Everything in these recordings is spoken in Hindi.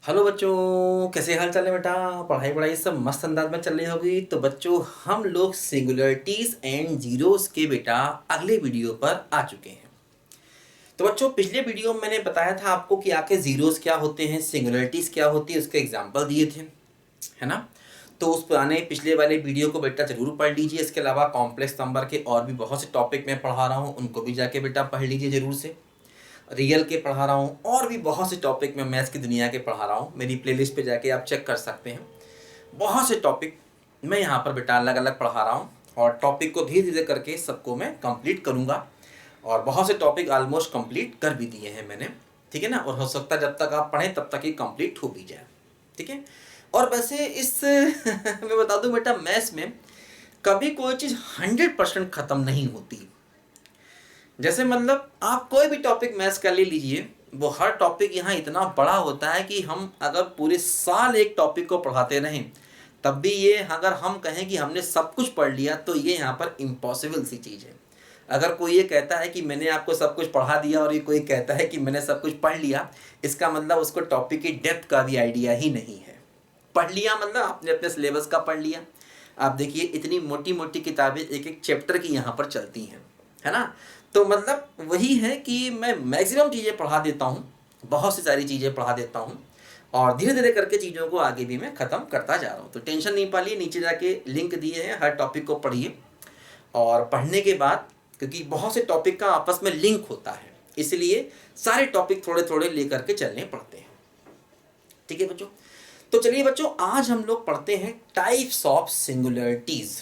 हेलो बच्चों, कैसे हाल चाल है बेटा। पढ़ाई वढ़ाई सब मस्त अंदाज में चल रही होगी। तो बच्चों, हम लोग सिंगुलरिटीज एंड जीरोस के बेटा अगले वीडियो पर आ चुके हैं। तो बच्चों, पिछले वीडियो में मैंने बताया था आपको कि आखिर जीरोस क्या होते हैं, सिंगुलरिटीज क्या होती है, उसके एग्जाम्पल दिए थे, है ना। तो उस पुराने पिछले वाले वीडियो को बेटा जरूर पढ़ लीजिए। इसके अलावा कॉम्प्लेक्स नंबर के और भी बहुत से टॉपिक मैं पढ़ा रहा हूँ, उनको भी जाके बेटा पढ़ लीजिए जरूर से। रियल के पढ़ा रहा हूँ और भी बहुत से टॉपिक मैं मैथ्स की दुनिया के पढ़ा रहा हूँ। मेरी प्लेलिस्ट पे जाके आप चेक कर सकते हैं। बहुत से टॉपिक मैं यहाँ पर बेटा अलग अलग पढ़ा रहा हूँ और टॉपिक को धीरे धीरे करके सबको मैं कंप्लीट करूँगा। और बहुत से टॉपिक ऑलमोस्ट कंप्लीट कर भी दिए हैं मैंने, ठीक है ना। और हो सकता है जब तक आप पढ़ें तब तक ही कंप्लीट हो भी जाए, ठीक है। और वैसे इस मैं बता दूं बेटा, मैथ्स में कभी कोई चीज़ 100% ख़त्म नहीं होती। जैसे मतलब आप कोई भी टॉपिक मैथ्स का ले लीजिए, वो हर टॉपिक यहाँ इतना बड़ा होता है कि हम अगर पूरे साल एक टॉपिक को पढ़ाते रहें तब भी ये, अगर हम कहें कि हमने सब कुछ पढ़ लिया तो ये यहाँ पर इम्पॉसिबल सी चीज़ है। अगर कोई ये कहता है कि मैंने आपको सब कुछ पढ़ा दिया और ये कोई कहता है कि मैंने सब कुछ पढ़ लिया, इसका मतलब उसको टॉपिक की डेप्थ का भी आइडिया ही नहीं है। पढ़ लिया मतलब आपने अपने सिलेबस का पढ़ लिया। आप देखिए इतनी मोटी मोटी किताबें एक एक चैप्टर की यहाँ पर चलती हैं, है ना। तो मतलब वही है कि मैं मैक्सिमम चीज़ें पढ़ा देता हूँ, बहुत सी सारी चीज़ें पढ़ा देता हूँ और धीरे धीरे करके चीज़ों को आगे भी मैं ख़त्म करता जा रहा हूँ। तो टेंशन नहीं पालिए, नीचे जाके लिंक दिए हैं, हर टॉपिक को पढ़िए। और पढ़ने के बाद, क्योंकि बहुत से टॉपिक का आपस में लिंक होता है, इसलिए सारे टॉपिक थोड़े थोड़े लेकर के चलने पड़ते हैं, ठीक है बच्चों। तो चलिए बच्चों, आज हम लोग पढ़ते हैं types of singularities.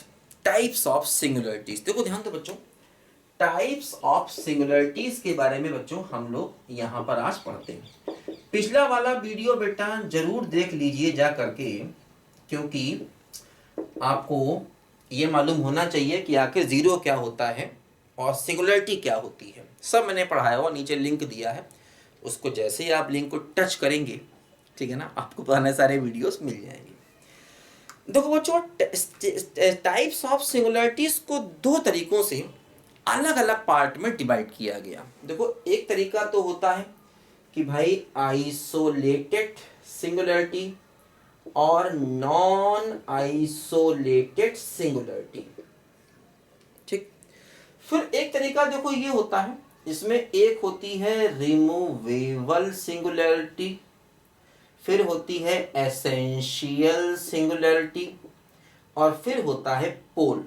Types of singularities, देखो ध्यान दो बच्चों, टाइप्स ऑफ सिंगुलरिटीज के बारे में बच्चों हम लोग यहाँ पर आज पढ़ते हैं। पिछला वाला वीडियो बेटा जरूर देख लीजिए जा करके, क्योंकि आपको ये मालूम होना चाहिए कि आखिर जीरो क्या होता है और सिंगुलरिटी क्या होती है। सब मैंने पढ़ाया हुआ, नीचे लिंक दिया है, उसको जैसे ही आप लिंक को टच करेंगे, ठीक है ना, आपको पुराने सारे वीडियोस मिल जाएंगे। देखो बच्चों, टाइप्स ऑफ सिंगुलरिटीज को दो तरीकों से अलग अलग पार्ट में डिवाइड किया गया। देखो, एक तरीका तो होता है कि भाई आइसोलेटेड सिंगुलरिटी और नॉन आइसोलेटेड सिंगुलरिटी, ठीक। फिर एक तरीका देखो ये होता है, इसमें एक होती है रिमूवेबल सिंगुलरिटी, फिर होती है एसेंशियल सिंगुलरिटी और फिर होता है पोल।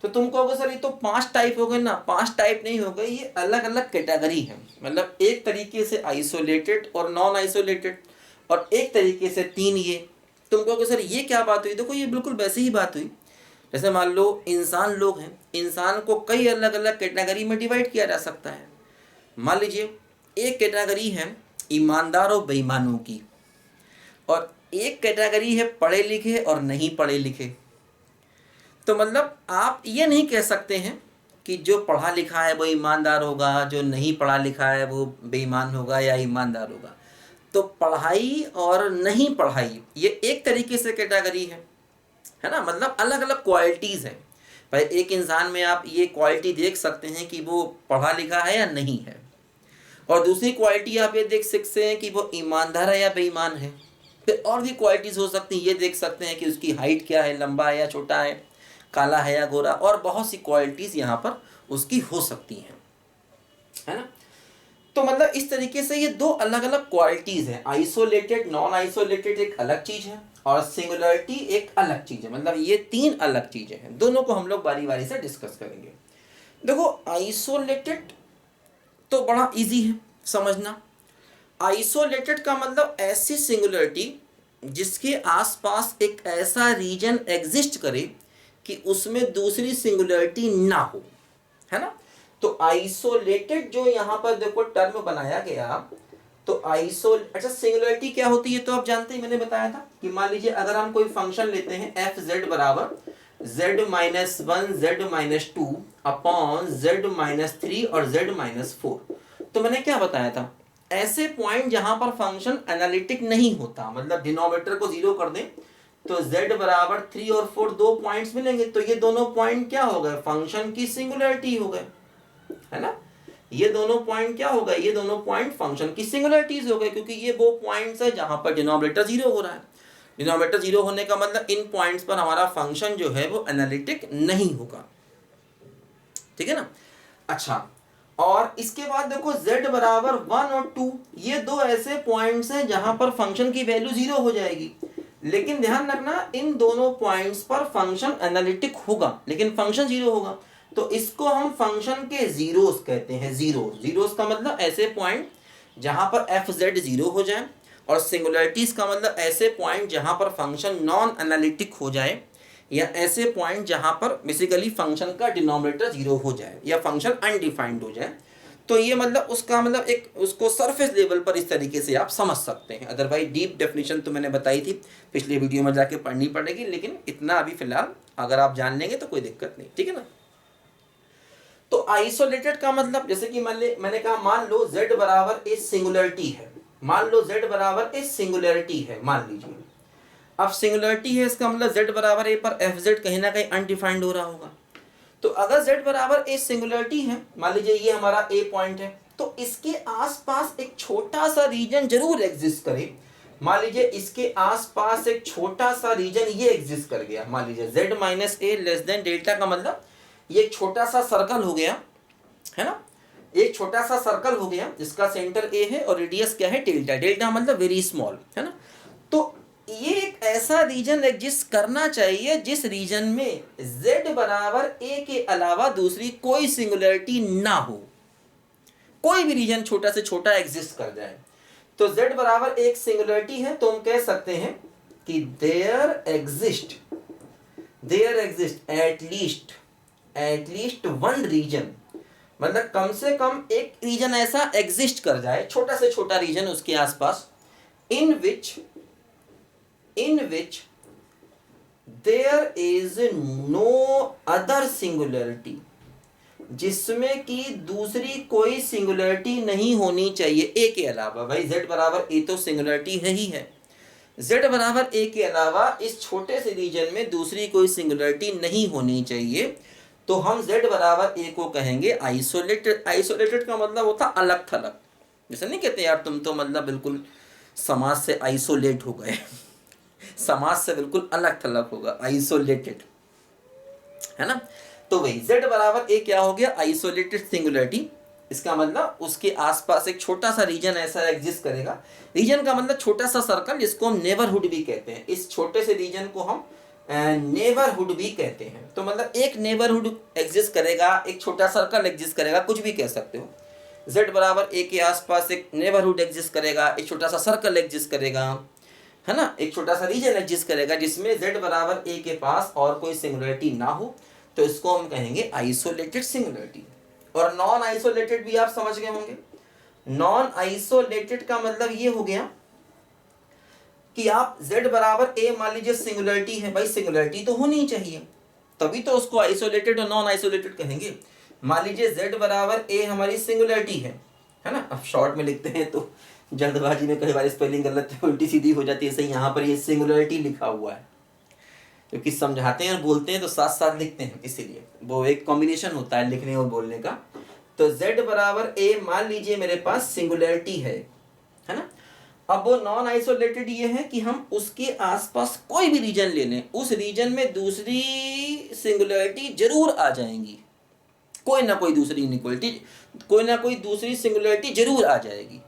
तो तुम कहोगे सर ये तो 5 टाइप हो गए ना। 5 टाइप नहीं हो गए, ये अलग अलग कैटेगरी है। मतलब एक तरीके से आइसोलेटेड और नॉन आइसोलेटेड, और एक तरीके से 3 ये। तुम कहोगे सर ये क्या बात हुई। देखो, ये बिल्कुल वैसी ही बात हुई जैसे मान लो इंसान लोग हैं, इंसान को कई अलग अलग कैटेगरी में डिवाइड किया जा सकता है। मान लीजिए एक कैटेगरी है ईमानदार और बेईमानों की, और एक कैटेगरी है पढ़े लिखे और नहीं पढ़े लिखे। तो मतलब आप ये नहीं कह सकते हैं कि जो पढ़ा लिखा है वो ईमानदार होगा, जो नहीं पढ़ा लिखा है वो बेईमान होगा या ईमानदार होगा। तो पढ़ाई और नहीं पढ़ाई ये एक तरीके से कैटेगरी है ना। मतलब अलग अलग क्वालिटीज़ हैं। भाई एक इंसान में आप ये क्वालिटी देख सकते हैं कि वो पढ़ा लिखा है या नहीं है, और दूसरी क्वालिटी आप ये देख सकते हैं कि वो ईमानदार है या बेईमान है। फिर और भी क्वालिटीज़ हो सकती हैं, ये देख सकते हैं कि उसकी हाइट क्या है, लंबा है या छोटा है, काला है या गोरा, और बहुत सी क्वालिटीज़ यहाँ पर उसकी हो सकती हैं, है ना। तो मतलब इस तरीके से ये दो अलग अलग क्वालिटीज़ हैं। आइसोलेटेड नॉन आइसोलेटेड एक अलग चीज़ है और सिंगुलरिटी एक अलग चीज़ है। मतलब ये 3 अलग चीज़ें हैं, दोनों को हम लोग बारी बारी से डिस्कस करेंगे। देखो, आइसोलेटेड तो बड़ा इजी है समझना। आइसोलेटेड का मतलब ऐसी सिंगुलरिटी जिसके आसपास एक ऐसा रीजन एग्जिस्ट करे कि उसमें दूसरी सिंगुलरिटी ना हो, है ना। तो आइसोलेटेड जो यहाँ पर देखो टर्म बनाया गया, तो अच्छा सिंगुलरिटी क्या होती है तो आप जानते ही, मैंने बताया था कि मान लीजिए अगर हम कोई फंक्शन लेते हैं एफ जेड बराबर z-1 z-2 अपॉन z-3 और z-4। तो मैंने क्या बताया था, ऐसे पॉइंट जहां पर फंक्शन एनालिटिक नहीं होता, मतलब डिनोमिनेटर को 0 कर दें तो z बराबर 3 और 4 दो पॉइंट्स मिलेंगे। तो ये दोनों पॉइंट क्या हो गए, फंक्शन की सिंगुलरिटी हो गए, है ना। ये दोनों पॉइंट क्या होगा, ये दोनों पॉइंट फंक्शन की सिंगुलरिटीज हो गए, क्योंकि ये वो पॉइंट्स है जहां पर डिनोमिनेटर जीरो हो रहा है। डिनोमिनेटर जीरो होने का मतलब इन पॉइंट्स पर हमारा फंक्शन जो है वो एनालिटिक नहीं होगा, ठीक है ना। अच्छा, और इसके बाद देखो z बराबर 1 और 2, ये दो ऐसे पॉइंट्स हैं जहां पर फंक्शन की वैल्यू जीरो हो जाएगी, लेकिन ध्यान रखना इन दोनों पॉइंट्स पर फंक्शन एनालिटिक होगा लेकिन फंक्शन जीरो होगा, तो इसको हम फंक्शन के जीरोस कहते हैं। जीरोस का मतलब ऐसे पॉइंट जहां पर एफ जेड जीरो हो जाए, और सिंगुलरिटीज का मतलब ऐसे पॉइंट जहां पर फंक्शन नॉन एनालिटिक हो जाए, या ऐसे पॉइंट जहां पर बेसिकली फंक्शन का डिनोमिनेटर जीरो हो जाए या फंक्शन अनडिफाइंड हो जाए। तो ये मतलब उसका मतलब एक उसको सरफेस लेवल पर इस तरीके से आप समझ सकते हैं। अदरवाइज डीप डेफिनेशन तो मैंने बताई थी, पिछले वीडियो में जाके पढ़नी पड़ेगी, लेकिन इतना अभी फिलहाल अगर आप जान लेंगे तो कोई दिक्कत नहीं, ठीक है ना। तो आइसोलेटेड का मतलब जैसे कि मैंने कहा मान लो z बराबर ए सिंगुलरिटी है, मान लो z बराबर ए सिंगुलरिटी है, मान लीजिए। अब सिंगुलरिटी है इसका मतलब z बराबर ए पर एफ जेड कहीं ना कहीं अनडिफाइंड हो रहा होगा। तो अगर z बराबर ए सिंगुलरिटी है, मान लीजिए ये हमारा ए पॉइंट है, तो इसके आसपास एक छोटा सा रीजन जरूर एग्जिस्ट करे। मान लीजिए इसके आसपास एक छोटा सा रीजन ये एग्जिस्ट कर गया, मान लीजिए z माइनस ए लेस देन डेल्टा का मतलब ये एक छोटा सा सर्कल हो गया, है ना। एक छोटा सा सर्कल हो गया जिसका सेंटर ए है और रेडियस क्या है डेल्टा, डेल्टा मतलब वेरी स्मॉल, है ना। तो ये एक ऐसा रीजन एग्जिस्ट करना चाहिए जिस रीजन में z बराबर a के अलावा दूसरी कोई सिंगुलरिटी ना हो, कोई भी रीजन छोटा से छोटा एग्जिस्ट कर जाए। तो z बराबर एक सिंगुलरिटी है, तो हम कह सकते हैं कि there exist at least one region, मतलब कम से कम एक रीजन ऐसा एग्जिस्ट कर जाए, छोटा से छोटा रीजन उसके आसपास, in which there is no other singularity, जिसमें कि दूसरी कोई सिंगुलरिटी नहीं होनी चाहिए ए के अलावा। भाई z बराबर ए तो सिंगुलरिटी है ही है, z बराबर ए के अलावा इस छोटे से रीजन में दूसरी कोई सिंगुलरिटी नहीं होनी चाहिए, तो हम z बराबर ए को कहेंगे आइसोलेटेड। आइसोलेटेड का मतलब होता अलग थलग, जैसे नहीं कहते यार तुम तो मतलब बिल्कुल समाज से आइसोलेट हो गए समाज से बिल्कुल अलग थलग होगा, आइसोलेटेड, है ना। तो वही z बराबर ए क्या हो गया, आइसोलेटेड सिंगुलरिटी। इसका मतलब उसके आसपास एक छोटा सा रीजन ऐसा एग्जिस्ट करेगा, रीजन का मतलब छोटा सा सर्कल जिसको हम नेबरहुड भी कहते हैं, इस छोटे से रीजन को हम नेबरहुड भी कहते हैं। तो मतलब एक नेबरहुड एग्जिस्ट करेगा, एक छोटा सर्कल एग्जिस्ट करेगा, कुछ भी कह सकते हो। z बराबर ए के आसपास एक नेबरहुड एग्जिस्ट करेगा, एक छोटा सा सर्कल एग्जिस्ट करेगा, है ना, एक छोटा सा रीजन एग्जिस्ट करेगा जिसमें z बराबर ए के पास और कोई सिंगुलरिटी ना हो, तो इसको हम कहेंगे आइसोलेटेड सिंगुलरिटी। और नॉन आइसोलेटेड भी आप समझ गए होंगे। नॉन आइसोलेटेड का मतलब ये हो गया कि आप z बराबर ए मान लीजिए सिंगुलरिटी है, भाई सिंगुलरिटी तो होनी चाहिए तभी तो उसको आइसोलेटेड और नॉन आइसोलेटेड कहेंगे। मान लीजिए z बराबर ए हमारी सिंगुलरिटी है ना। अब शॉर्ट में लिखते हैं तो जल्दबाजी में कई बार स्पेलिंग गलत उल्टी सीधी हो जाती है, सही यहाँ पर ये सिंगुलरिटी लिखा हुआ है, क्योंकि समझाते हैं और बोलते हैं तो साथ साथ लिखते हैं, इसीलिए वो एक कॉम्बिनेशन होता है लिखने और बोलने का। तो z बराबर ए मान लीजिए मेरे पास सिंगुलरिटी है ना। अब वो नॉन आइसोलेटेड ये है कि हम उसके आसपास कोई भी रीजन ले लें, उस रीजन में दूसरी सिंगुलरिटी जरूर आ जाएंगी, कोई ना कोई दूसरी इनइक्वालिटी, कोई ना कोई दूसरी सिंगुलरिटी जरूर आ जाएगी।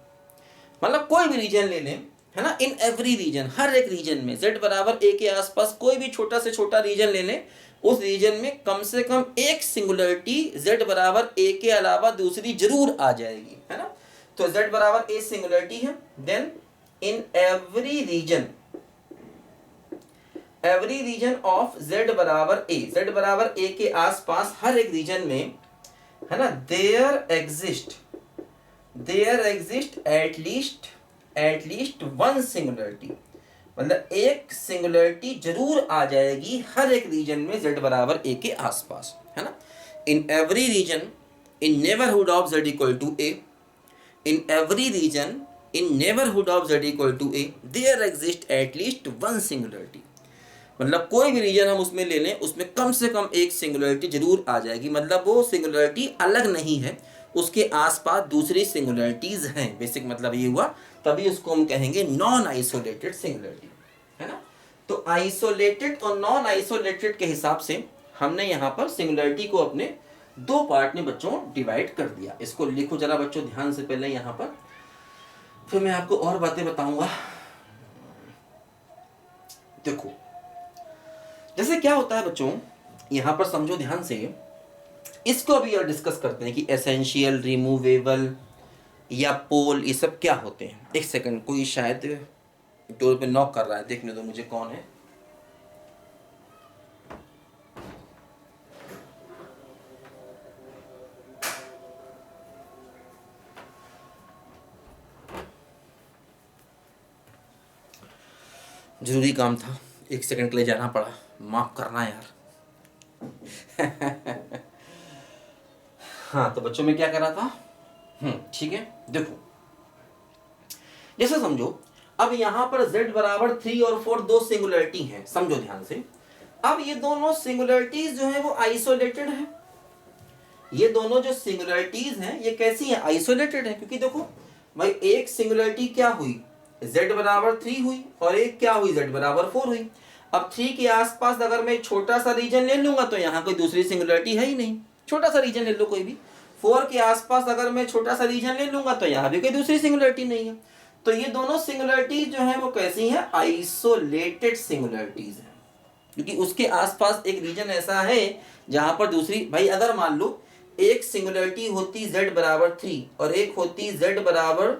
मतलब कोई भी रीजन ले लें, है ना, इन एवरी रीजन, हर एक रीजन में z बराबर ए के आसपास कोई भी छोटा से छोटा रीजन ले लें, उस रीजन में कम से कम एक सिंगुलरिटी z बराबर ए के अलावा दूसरी जरूर आ जाएगी, है ना। तो z बराबर ए सिंगुलरिटी है, then in every region of z बराबर ए के आसपास हर एक रीजन में, है ना, there exist at least one singularity, मतलब एक सिंगुलरिटी जरूर आ जाएगी हर एक रीजन में z बराबर ए के आसपास, है ना। In every region in neighbourhood of z equal to A, in every region in neighbourhood of z equal to A there exist at least one singularity, मतलब कोई भी रीजन हम उसमें ले लें उसमें कम से कम एक सिंगुलरिटी जरूर आ जाएगी, मतलब वो सिंगुलरिटी अलग नहीं है, उसके आसपास दूसरी सिंगुलरिटीज हैं, बेसिक मतलब ये हुआ, तभी उसको हम कहेंगे नॉन आइसोलेटेड सिंगुलरिटी, है ना। तो आइसोलेटेड और नॉन आइसोलेटेड के हिसाब से हमने यहाँ पर सिंगुलरिटी को अपने दो पार्ट में बच्चों डिवाइड कर दिया। इसको लिखो जरा बच्चों ध्यान से पहले यहाँ पर, फिर मैं आपको और बातें बताऊंगा। देखो जैसे क्या होता है बच्चों, यहां पर समझो ध्यान से, इसको अभी और डिस्कस करते हैं कि एसेंशियल, रिमूवेबल या पोल, ये सब क्या होते हैं। एक सेकंड, कोई शायद डोर पे नॉक कर रहा है, देखने दो मुझे कौन है। जरूरी काम था, एक सेकंड के लिए जाना पड़ा, माफ करना यार। हाँ तो बच्चों में क्या कर रहा था, ठीक है। देखो जैसे समझो, अब यहां पर z बराबर 3 और 4 दो सिंगुलरिटी हैं, समझो ध्यान से। अब ये दोनों सिंगुलरिटीज जो है वो आइसोलेटेड है। ये दोनों जो सिंगुलरिटीज हैं ये कैसी हैं, आइसोलेटेड है। क्योंकि देखो भाई, एक सिंगुलरिटी क्या हुई, z बराबर 3 हुई, और एक क्या हुई, z बराबर 4 हुई। अब 3 के आसपास अगर मैं छोटा सा रीजन ले लूंगा तो यहाँ कोई दूसरी सिंगुलरिटी है ही नहीं, छोटा सा रीजन ले लो कोई भी। 4 के आसपास अगर मैं छोटा सा रीजन ले लूंगा तो यहाँ भी कोई दूसरी सिंगुलरिटी नहीं है। तो ये दोनों सिंगुलरिटीज जो है वो कैसी हैं, आइसोलेटेड सिंगुलरिटीज है। क्योंकि उसके आसपास एक रीजन ऐसा है जहां पर दूसरी, भाई अगर मान लो एक सिंगुलरिटी होती z बराबर 3 और एक होती z बराबर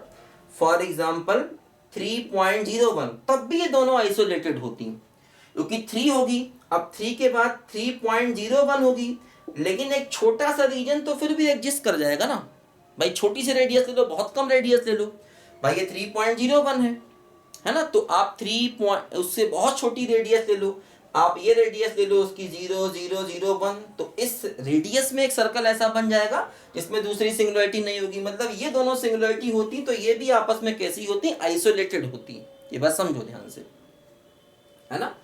फॉर एग्जाम्पल 3.01, तब भी ये दोनों आइसोलेटेड होती, क्योंकि 3 होगी, अब 3 के बाद 3.01 होगी, लेकिन एक छोटा सा रीजन तो फिर भी एग्जिस्ट कर जाएगा ना। भाई छोटी सी रेडियस ले लो, बहुत कम रेडियस ले लो, भाई ये 3.01 है ना। तो आप 3 उससे बहुत छोटी रेडियस ले लो, आप ये रेडियस ले लो उसकी 0.001, तो इस रेडियस में एक सर्कल ऐसा बन जाएगा जिसमें दूसरी सिंगुलरिटी नहीं होगी। मतलब ये दोनों सिंगुलरिटी होती तो ये भी आपस में कैसी होती, आइसोलेटेड होती। ये बात समझो ध्यान से, है ना।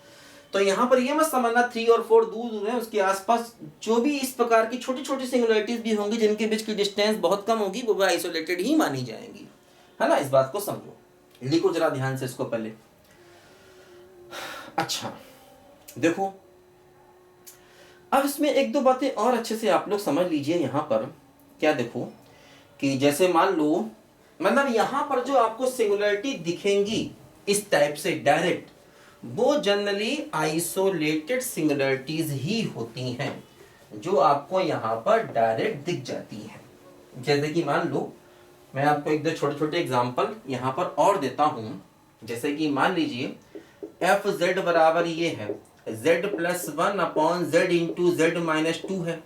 तो यहाँ पर ये मत समझना 3 और 4 दूर दूर है, उसके आसपास जो भी इस प्रकार की छोटी छोटी सिंगुलरिटीज भी होंगी जिनके बीच की डिस्टेंस बहुत कम होगी, वो आइसोलेटेड ही मानी जाएंगी, है ना। इस बात को समझो, लिखो जरा ध्यान से इसको पहले। अच्छा देखो, अब इसमें एक दो बातें और अच्छे से आप लोग समझ लीजिए। यहाँ पर क्या देखो कि जैसे मान लो, मतलब यहाँ पर जो आपको सिंगुलरिटी दिखेंगी इस टाइप से डायरेक्ट, वो जनरली आइसोलेटेड सिंगुलरिटीज ही होती हैं, जो आपको यहाँ पर डायरेक्ट दिख जाती हैं। जैसे कि मान लो, मैं आपको एक दो छोटे छोटे एग्जांपल यहाँ पर और देता हूँ। जैसे कि मान लीजिए एफ जेड बराबर ये है z plus 1 upon Z into Z minus 2 है।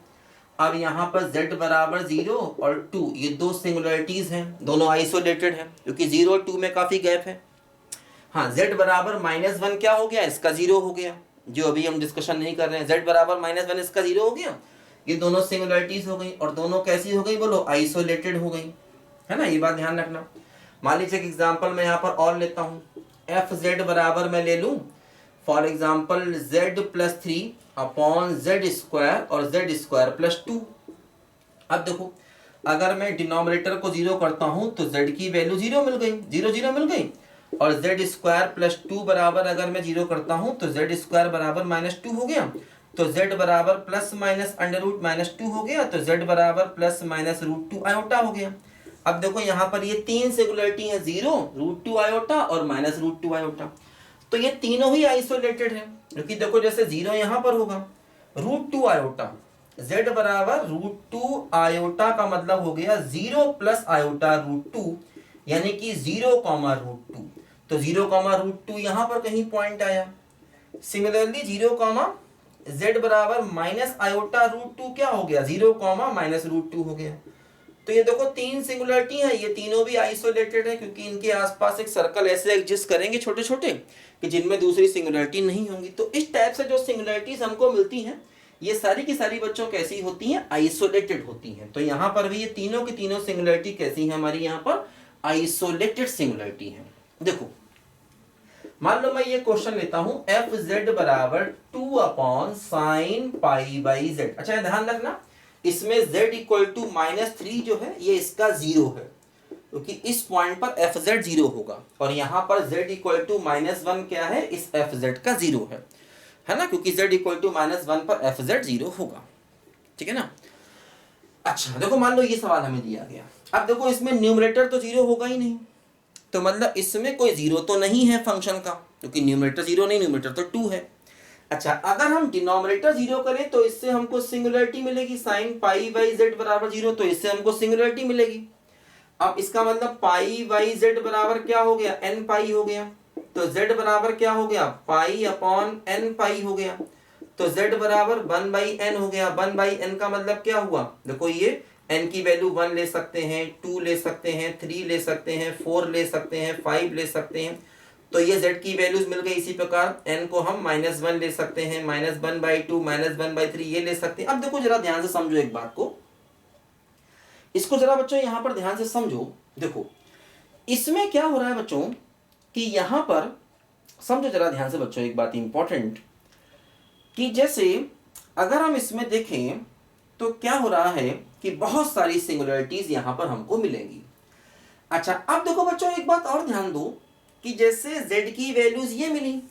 अब यहाँ पर z बराबर 0 और 2, ये दो सिंगुलरिटीज हैं, दोनों आइसोलेटेड हैं क्योंकि 0 और 2 में काफी गैप है। हाँ, z बराबर -1 क्या हो गया, इसका 0 हो गया, जो अभी हम डिस्कशन नहीं कर रहे हैं। z बराबर -1 इसका 0 हो गया, ये दोनों सिंगुलरिटीज हो गई, और दोनों कैसी हो गई बोलो, आइसोलेटेड हो गई, है ना। ये बात ध्यान रखना। मान लीजिए एक एग्जाम्पल मैं यहाँ पर और लेता हूँ, एफ जेड बराबर मैं ले लूँ for example z plus 3 upon Z square और जेड स्क्वायर प्लस 2। अब देखो, अगर मैं डिनोमिनेटर को 0 करता हूँ तो z की वैल्यू 0 मिल गई, 0 0 मिल गई, और जेड स्क्वायर प्लस 2 बराबर अगर मैं 0 करता हूँ तो जेड स्क्वायर बराबर -2 हो गया, तो z बराबर प्लस माइनस अंडर रूट -2 हो गया, तो z बराबर प्लस माइनस √2 आयोटा हो गया। अब देखो यहाँ पर ये तीन सिंगुलरिटी है, 0, √2 आयोटा और -√2 आयोटा, तो ये तीनों ही आइसोलेटेड है। क्योंकि देखो जैसे 0 यहाँ पर होगा, √2 आयोटा, z बराबर √2 आयोटा का मतलब हो गया 0 प्लस आयोटा √2, यानी कि 0, √2, तो 0, √2 यहाँ पर कहीं पॉइंट आया। सिमिलरली 0, z बराबर माइनस आयोटा √2 क्या हो गया, 0, -√2 हो गया। तो ये देखो तीन सिंगुलरिटी है, ये तीनों भी आइसोलेटेड है क्योंकि इनके आसपास एक सर्कल ऐसे एग्जिस्ट करेंगे छोटे छोटे कि जिनमें दूसरी सिंगुलरिटी नहीं होंगी। तो इस टाइप से जो सिंगुलरिटीज हमको मिलती हैं, ये सारी की सारी बच्चों कैसी होती हैं, आइसोलेटेड होती हैं। तो यहाँ पर भी ये तीनों की तीनों सिंगुलरिटी कैसी है, हमारी यहाँ पर आइसोलेटेड सिंगुलरिटी है। देखो मान लो मैं ये क्वेश्चन लेता हूँ, एफ जेड बराबर 2 upon sine pi by Z. अच्छा ध्यान रखना, इसमें z इक्वल टू -3 जो है ये इसका 0 है, क्योंकि इस पॉइंट पर एफ जेड 0 होगा, और यहाँ पर z इक्वल टू -1 क्या है, इस एफ जेड का 0 है ना, क्योंकि z इक्वल टू -1 पर एफ जेड 0 होगा। ठीक है ना। अच्छा देखो, मान लो ये सवाल हमें दिया गया, अब देखो इसमें न्यूमरेटर तो 0 होगा ही नहीं, तो मतलब इसमें कोई 0 तो नहीं है फंक्शन का, क्योंकि न्यूमरेटर 0 नहीं, न्यूमरेटर तो 2 है। अच्छा, अगर हम डिनोमिनेटर 0 करें तो इससे हमको सिंगुलरिटी मिलेगी, साइन पाई बाई जेड बराबर 0, तो इससे हमको सिंगुलरिटी मिलेगी। अब इसका मतलब पाई बाई जेड बराबर क्या हो गया, एन पाई हो गया, तो जेड बराबर क्या हो गया, पाई अपॉन एन पाई हो गया, तो जेड बराबर 1/n हो गया। 1/n का मतलब क्या हुआ, देखो ये n की वैल्यू 1 ले सकते हैं, 2 ले सकते हैं, 3 ले सकते हैं, 4 ले सकते हैं, 5 ले सकते हैं, तो ये z की वैल्यूज मिल गई। इसी प्रकार n को हम -1 ले सकते हैं, -1/2, -1/3 ये ले सकते हैं। अब देखो जरा ध्यान से समझो एक बात को, इसको जरा बच्चों यहाँ पर ध्यान से समझो। देखो इसमें क्या हो रहा है बच्चों कि यहाँ पर समझो जरा ध्यान से बच्चों एक बात इंपॉर्टेंट, कि जैसे अगर हम इसमें देखें तो क्या हो रहा है कि बहुत सारी सिंगुलरिटीज यहाँ पर हमको मिलेंगी। अच्छा, अब देखो बच्चों एक बात और ध्यान दो कि जैसे z की वैल्यूज ये मिली,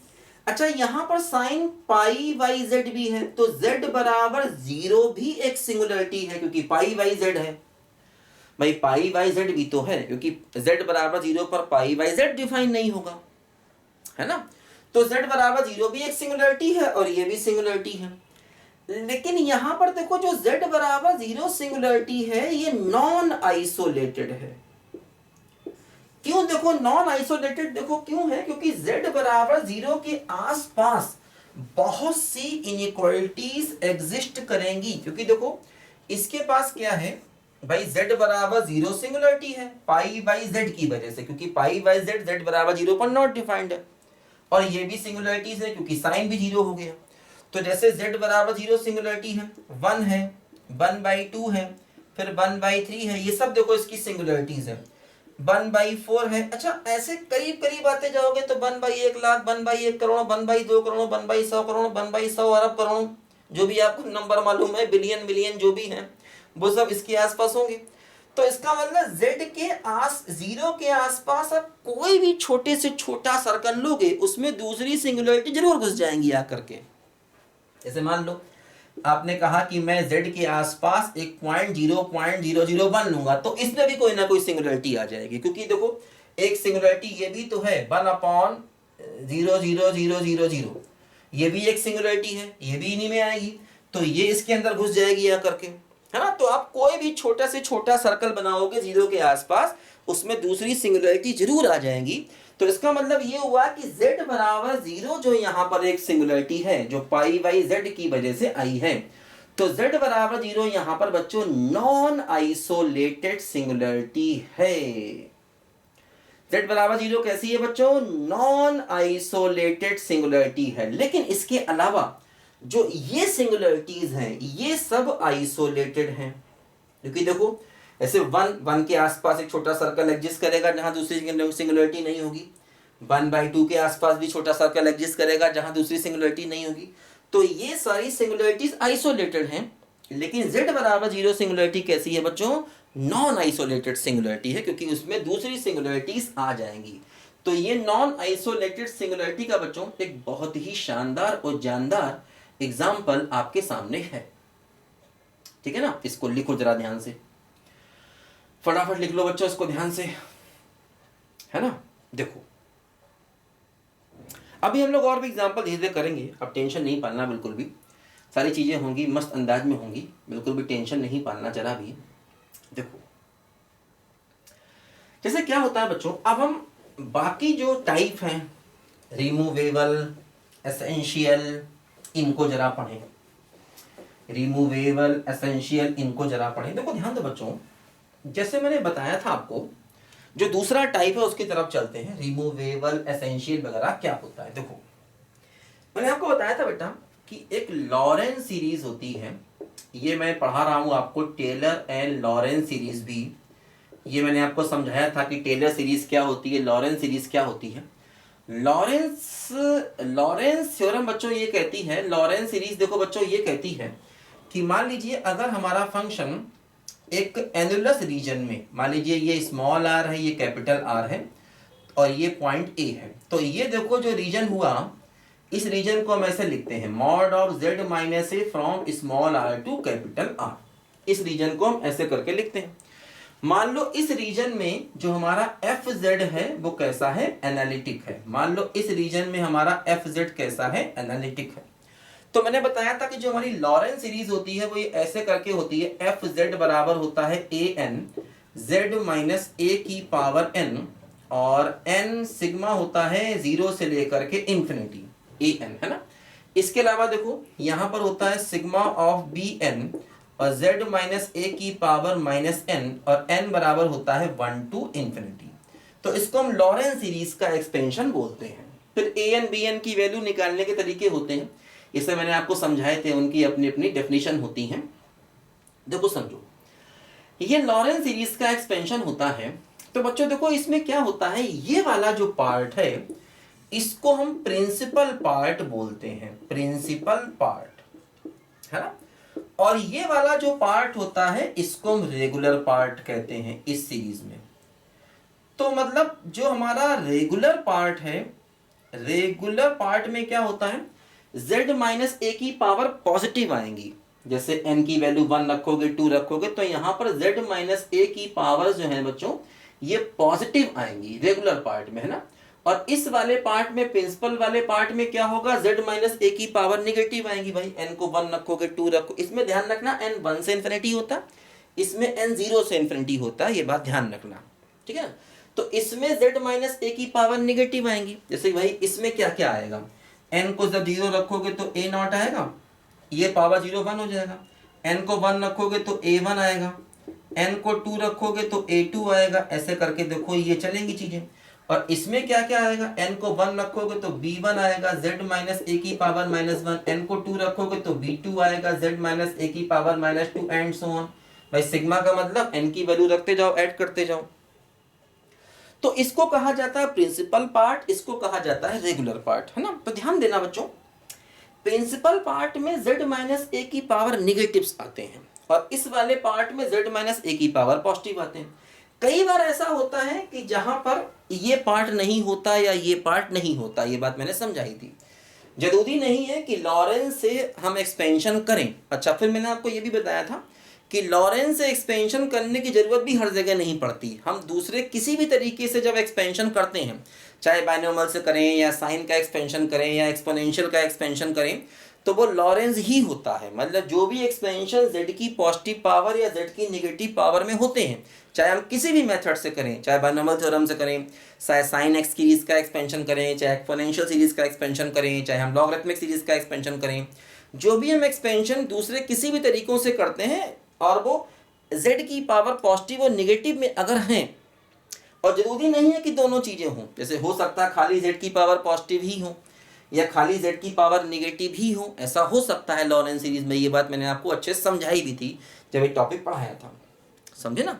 अच्छा यहाँ पर साइन पाई बाई जेड भी है, तो z बराबर 0 भी एक सिंगुलरिटी है, क्योंकि पाई बाई जेड है। भाई पाई बाई जेड भी तो है, क्योंकि z बराबर 0 पर पाई बाई जेड डिफाइन नहीं होगा, है ना, तो z बराबर 0 भी एक सिंगुलरिटी है और ये भी सिंगुलरिटी है। लेकिन यहां पर देखो जो z बराबर 0 सिंगुलरिटी है ये नॉन आइसोलेटेड है। क्यों, देखो नॉन आइसोलेटेड देखो क्यों है, क्योंकि z बराबर 0 के आसपास बहुत सी इनइक्वालिटीज एग्जिस्ट करेंगी, क्योंकि देखो इसके पास क्या है भाई, z बराबर 0 सिंगुलरिटी है पाई बाई जेड की वजह से, क्योंकि पाई बाई जेड z बराबर 0 पर नॉट डिफाइंड है, और ये भी सिंगुलरिटीज है क्योंकि साइन भी 0 हो गया। तो जैसे z बराबर 0 सिंगुलरिटी है, 1 है, 1/2 है, फिर 1/3 है, ये सब देखो इसकी सिंगुलरिटीज है, 1/4 है। अच्छा ऐसे करीब करीब आते जाओगे तो 1/1 लाख, 1/1 करोड़, 1/2 करोड़, 1/100 करोड़, 1/100 अरब करोड़, जो भी आपको नंबर मालूम है, बिलियन मिलियन जो भी है वो सब इसके आसपास होंगे। तो इसका मतलब z के 0 के आसपास आप कोई भी छोटे से छोटा सर्कल लोगे उसमें दूसरी सिंगुलरिटी जरूर घुस जाएंगी आकर के। जैसे मान लो आपने कहा कि मैं z के आसपास एक 0.0001 लूंगा, तो इसमें भी कोई ना कोई सिंगुलरिटी आ जाएगी, क्योंकि देखो एक सिंगुलरिटी ये भी तो है 1/00000, ये भी एक सिंगुलरिटी है, ये भी इन्हीं में आएगी, तो ये इसके अंदर घुस जाएगी आकर के, है ना। तो आप कोई भी छोटा से छोटा सर्कल बनाओगे 0 के आसपास उसमें दूसरी सिंगुलरिटी जरूर आ जाएंगी। तो इसका मतलब ये हुआ कि z बराबर 0 जो यहाँ पर एक सिंगुलरिटी है जो पाई बाई जेड की वजह से आई है, तो z बराबर 0 यहाँ पर बच्चों नॉन आइसोलेटेड सिंगुलरिटी है। z बराबर 0 कैसी है बच्चों, नॉन आइसोलेटेड सिंगुलरिटी है। लेकिन इसके अलावा जो ये सिंगुलरिटीज हैं ये सब आइसोलेटेड हैं, क्योंकि देखो ऐसे 1 के आसपास एक छोटा सर्कल एग्जिस्ट करेगा जहां दूसरी सिंगुलरिटी नहीं होगी, 1/2 के आसपास भी छोटा सर्कल एग्जिस्ट करेगा जहां दूसरी सिंगुलरिटी नहीं होगी। तो ये सारी सिंगुलरिटीज आइसोलेटेड हैं। लेकिन z बराबर 0 सिंगुलरिटी कैसी है बच्चों, नॉन आइसोलेटेड सिंगुलरिटी है, क्योंकि उसमें दूसरी सिंगुलरिटीज आ जाएंगी। तो ये नॉन आइसोलेटेड सिंगुलरिटी का बच्चों एक बहुत ही शानदार और जानदार एग्जाम्पल आपके सामने है। ठीक है ना, इसको लिखो जरा ध्यान से, फटाफट लिख लो बच्चों इसको ध्यान से, है ना। देखो अभी हम लोग और भी एग्जाम्पल धीरे धीरे करेंगे, अब टेंशन नहीं पालना बिल्कुल भी, सारी चीजें होंगी मस्त अंदाज में होंगी, बिल्कुल भी टेंशन नहीं पालना जरा भी। देखो जैसे क्या होता है बच्चों, अब हम बाकी जो टाइप हैं रिमूवेबल, एसेंशियल, इनको जरा पढ़ें, रिमूवेबल, एसेंशियल, इनको जरा पढ़ें। देखो ध्यान दो बच्चों, जैसे मैंने बताया था आपको जो दूसरा टाइप है उसकी तरफ चलते हैं, रिमूवेबल, एसेंशियल वगैरह क्या होता है। देखो मैंने आपको बताया था बेटा कि एक लॉरेंस सीरीज होती है, ये मैं पढ़ा रहा हूं आपको थेलर एंड लॉरेंस सीरीज भी, ये मैंने आपको समझाया था कि टेलर सीरीज क्या होती है, लॉरेंस सीरीज क्या होती है। लॉरेंस थ्योरम बच्चों ये कहती है, लॉरेंस सीरीज देखो बच्चों ये कहती है कि मान लीजिए अगर हमारा फंक्शन एक एनुलस रीजन में, मान लीजिए ये स्मॉल आर है, ये कैपिटल आर है और ये पॉइंट ए है, तो ये देखो जो रीजन हुआ, इस रीजन को हम ऐसे लिखते हैं mod of Z minus A from small R to capital R. इस रीजन को हम ऐसे करके लिखते हैं। मान लो इस रीजन में जो हमारा एफ जेड है वो कैसा है, एनालिटिक है। मान लो इस रीजन में हमारा एफ जेड कैसा है, एनालिटिक है। तो मैंने बताया था कि जो हमारी लॉरेंस सीरीज होती है वो ये ऐसे करके होती है, एफ जेड बराबर होता है A N Z minus a की पावर एन, और एन सिग्मा होता है 0 से लेकर के इंफिनिटी, ए एन, है ना। इसके अलावा देखो यहाँ पर होता है सिग्मा ऑफ बी एन और z माइनस ए की पावर माइनस एन, और n बराबर होता है 1 टू इंफिनिटी। तो इसको हम लॉरेंस सीरीज का एक्सपेंशन बोलते हैं। फिर ए एन बी एन की वैल्यू निकालने के तरीके होते हैं, इसे मैंने आपको समझाए थे, उनकी अपनी अपनी डेफिनेशन होती हैं। देखो समझो, ये लॉरेंस सीरीज का एक्सपेंशन होता है। तो बच्चों देखो इसमें क्या होता है, ये वाला जो पार्ट है इसको हम प्रिंसिपल पार्ट बोलते हैं, प्रिंसिपल पार्ट, है ना। और ये वाला जो पार्ट होता है इसको हम रेगुलर पार्ट कहते हैं इस सीरीज में। तो मतलब जो हमारा रेगुलर पार्ट है, रेगुलर पार्ट में क्या होता है, z माइनस ए की पावर पॉजिटिव आएंगी। जैसे n की वैल्यू 1 रखोगे, 2 रखोगे, तो यहाँ पर z माइनस ए की पावर जो है बच्चों ये पॉजिटिव आएंगी रेगुलर पार्ट में, है ना। और इस वाले पार्ट में, प्रिंसिपल वाले पार्ट में क्या होगा, z माइनस ए की पावर निगेटिव आएंगी। भाई n को 1 रखोगे, 2 रखो, इसमें ध्यान रखना n 1 से इन्फिनिटी होता, इसमें n 0 से इन्फिनिटी होता, ये बात ध्यान रखना, ठीक है। तो इसमें z माइनस ए की पावर निगेटिव आएंगी। जैसे भाई इसमें क्या क्या आएगा, n को जब 0 रखोगे तो a नॉट आएगा, ये पावर 0 1 हो जाएगा। n को 1 रखोगे तो a 1 आएगा, n को 2 रखोगे तो a 2 आएगा। ऐसे करके देखो ये चलेंगी चीजें। और इसमें क्या क्या आएगा, n को 1 रखोगे तो b1 आएगा z माइनस ए की पावर माइनस 1, n को 2 रखोगे तो b2 आएगा z माइनस ए की power minus 2 and so on. भाई सिग्मा का मतलब n की वैल्यू रखते जाओ, ऐड करते जाओ। तो इसको कहा जाता है प्रिंसिपल पार्ट, इसको कहा जाता है रेगुलर पार्ट, है ना। तो ध्यान देना बच्चों, प्रिंसिपल पार्ट में z माइनस ए की पावर निगेटिव्स आते हैं और इस वाले पार्ट में z माइनस ए की पावर पॉजिटिव आते हैं। कई बार ऐसा होता है कि जहां पर ये पार्ट नहीं होता या ये पार्ट नहीं होता, ये बात मैंने समझाई थी। जरूरी नहीं है कि लॉरेंस से हम एक्सपेंशन करें। अच्छा, फिर मैंने आपको ये भी बताया था कि लॉरेंस से एक्सपेंशन करने की जरूरत भी हर जगह नहीं पड़ती। हम दूसरे किसी भी तरीके से जब एक्सपेंशन करते हैं, चाहे बाइनोमियल से करें या साइन का एक्सपेंशन करें या एक्सपोनेंशियल का एक्सपेंशन करें, तो वो लॉरेंस ही होता है। मतलब जो भी एक्सपेंशन z की पॉजिटिव पावर या z की नेगेटिव पावर में होते हैं, चाहे हम किसी भी मेथड से करें, चाहे बाइनोमियल थ्योरम से करें, चाहे साइन एक्स सीरीज का एक्सपेंशन करें, चाहे एक्सपोनेंशियल सीरीज का एक्सपेंशन करें, चाहे हम लॉगरिथमिक सीरीज का एक्सपेंशन करें, जो भी हम एक्सपेंशन दूसरे किसी भी तरीकों से करते हैं और वो z की पावर पॉजिटिव और निगेटिव में अगर हैं, और जरूरी नहीं है कि दोनों चीजें हों, जैसे हो सकता है खाली z की पावर पॉजिटिव ही हो या खाली z की पावर निगेटिव ही हो, ऐसा हो सकता है लॉरेंस सीरीज में। ये बात मैंने आपको अच्छे से समझाई भी थी जब ये टॉपिक पढ़ाया था, समझे ना।